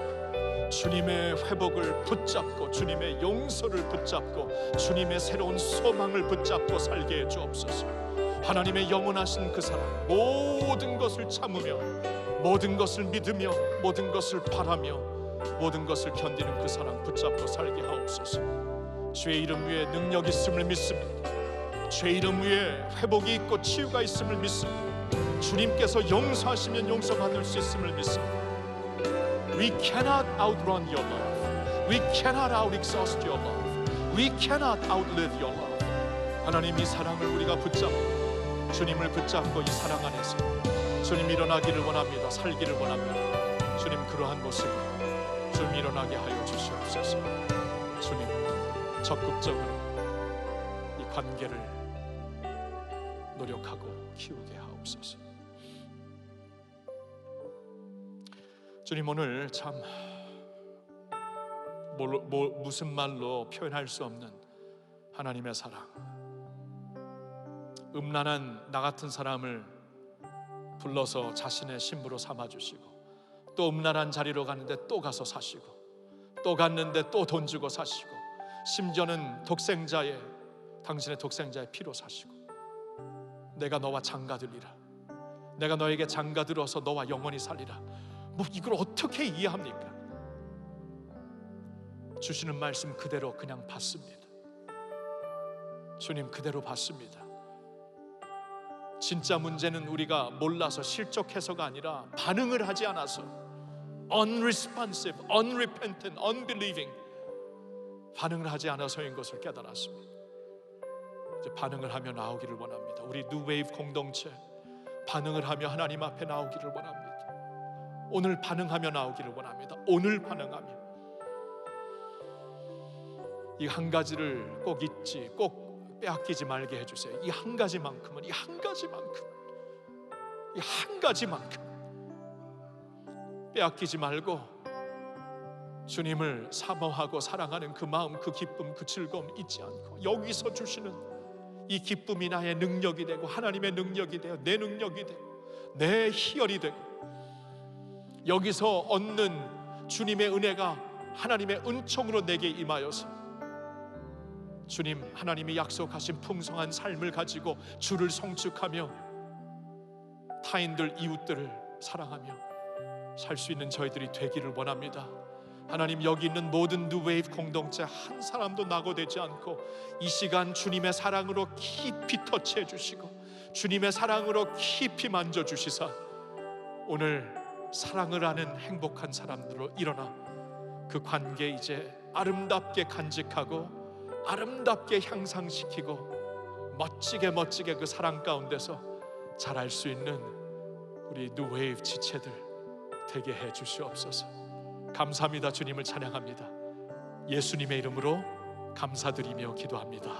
Speaker 1: 주님의 회복을 붙잡고 주님의 용서를 붙잡고 주님의 새로운 소망을 붙잡고 살게 해 주옵소서. 하나님의 영원하신 그 사랑, 모든 것을 참으며 모든 것을 믿으며 모든 것을 바라며 모든 것을 견디는 그 사랑 붙잡고 살게 하옵소서. 주의 이름 위에 능력이 있음을 믿습니다. 주의 이름 위에 회복이 있고 치유가 있음을 믿습니다. 주님께서 용서하시면 용서받을 수 있음을 믿습니다. We cannot outrun your love. We cannot outexhaust your love. We cannot outlive your love. 하나님, 이 사랑을 우리가 붙잡고 주님을 붙잡고 이 사랑 안에서 주님 일어나기를 원합니다. 살기를 원합니다. 주님 그러한 모습을 좀 일어나게 하여 주시옵소서. 주님 적극적으로 이 관계를 노력하고 키우게 하옵소서. 주님, 오늘 참 무슨 말로 표현할 수 없는 하나님의 사랑, 음란한 나 같은 사람을 불러서 자신의 신부로 삼아주시고 또 음란한 자리로 가는데 또 가서 사시고 또 갔는데 또 돈 주고 사시고 심지어는 당신의 독생자의 피로 사시고 내가 너와 장가들리라, 내가 너에게 장가들어서 너와 영원히 살리라. 뭐 이걸 어떻게 이해합니까? 주시는 말씀 그대로 그냥 받습니다. 주님 그대로 받습니다. 진짜 문제는 우리가 몰라서 실족해서가 아니라 반응을 하지 않아서 unresponsive, unrepentant, unbelieving, 반응을 하지 않아서인 것을 깨달았습니다. 이제 반응을 하며 나오기를 원합니다. 우리 뉴웨이브 공동체 반응을 하며 하나님 앞에 나오기를 원합니다. 오늘 반응하며 나오기를 원합니다. 오늘 반응하며 이 한 가지를 꼭 잊지, 꼭 빼앗기지 말게 해주세요. 이 한 가지만큼은, 이 한 가지만큼 빼앗기지 말고 주님을 사모하고 사랑하는 그 마음, 그 기쁨, 그 즐거움 잊지 않고 여기서 주시는 이 기쁨이 나의 능력이 되고 하나님의 능력이 되어 내 능력이 되고 내 희열이 되고 여기서 얻는 주님의 은혜가 하나님의 은총으로 내게 임하여서 주님 하나님이 약속하신 풍성한 삶을 가지고 주를 송축하며 타인들 이웃들을 사랑하며 살 수 있는 저희들이 되기를 원합니다. 하나님, 여기 있는 모든 뉴웨이브 공동체 한 사람도 낙오되지 않고 이 시간 주님의 사랑으로 깊이 터치해 주시고 주님의 사랑으로 깊이 만져주시사 오늘 사랑을 하는 행복한 사람들로 일어나 그 관계 이제 아름답게 간직하고 아름답게 향상시키고 멋지게 그 사랑 가운데서 자랄 수 있는 우리 뉴웨이브 지체들 되게 해 주시옵소서. 감사합니다. 주님을 찬양합니다. 예수님의 이름으로 감사드리며 기도합니다.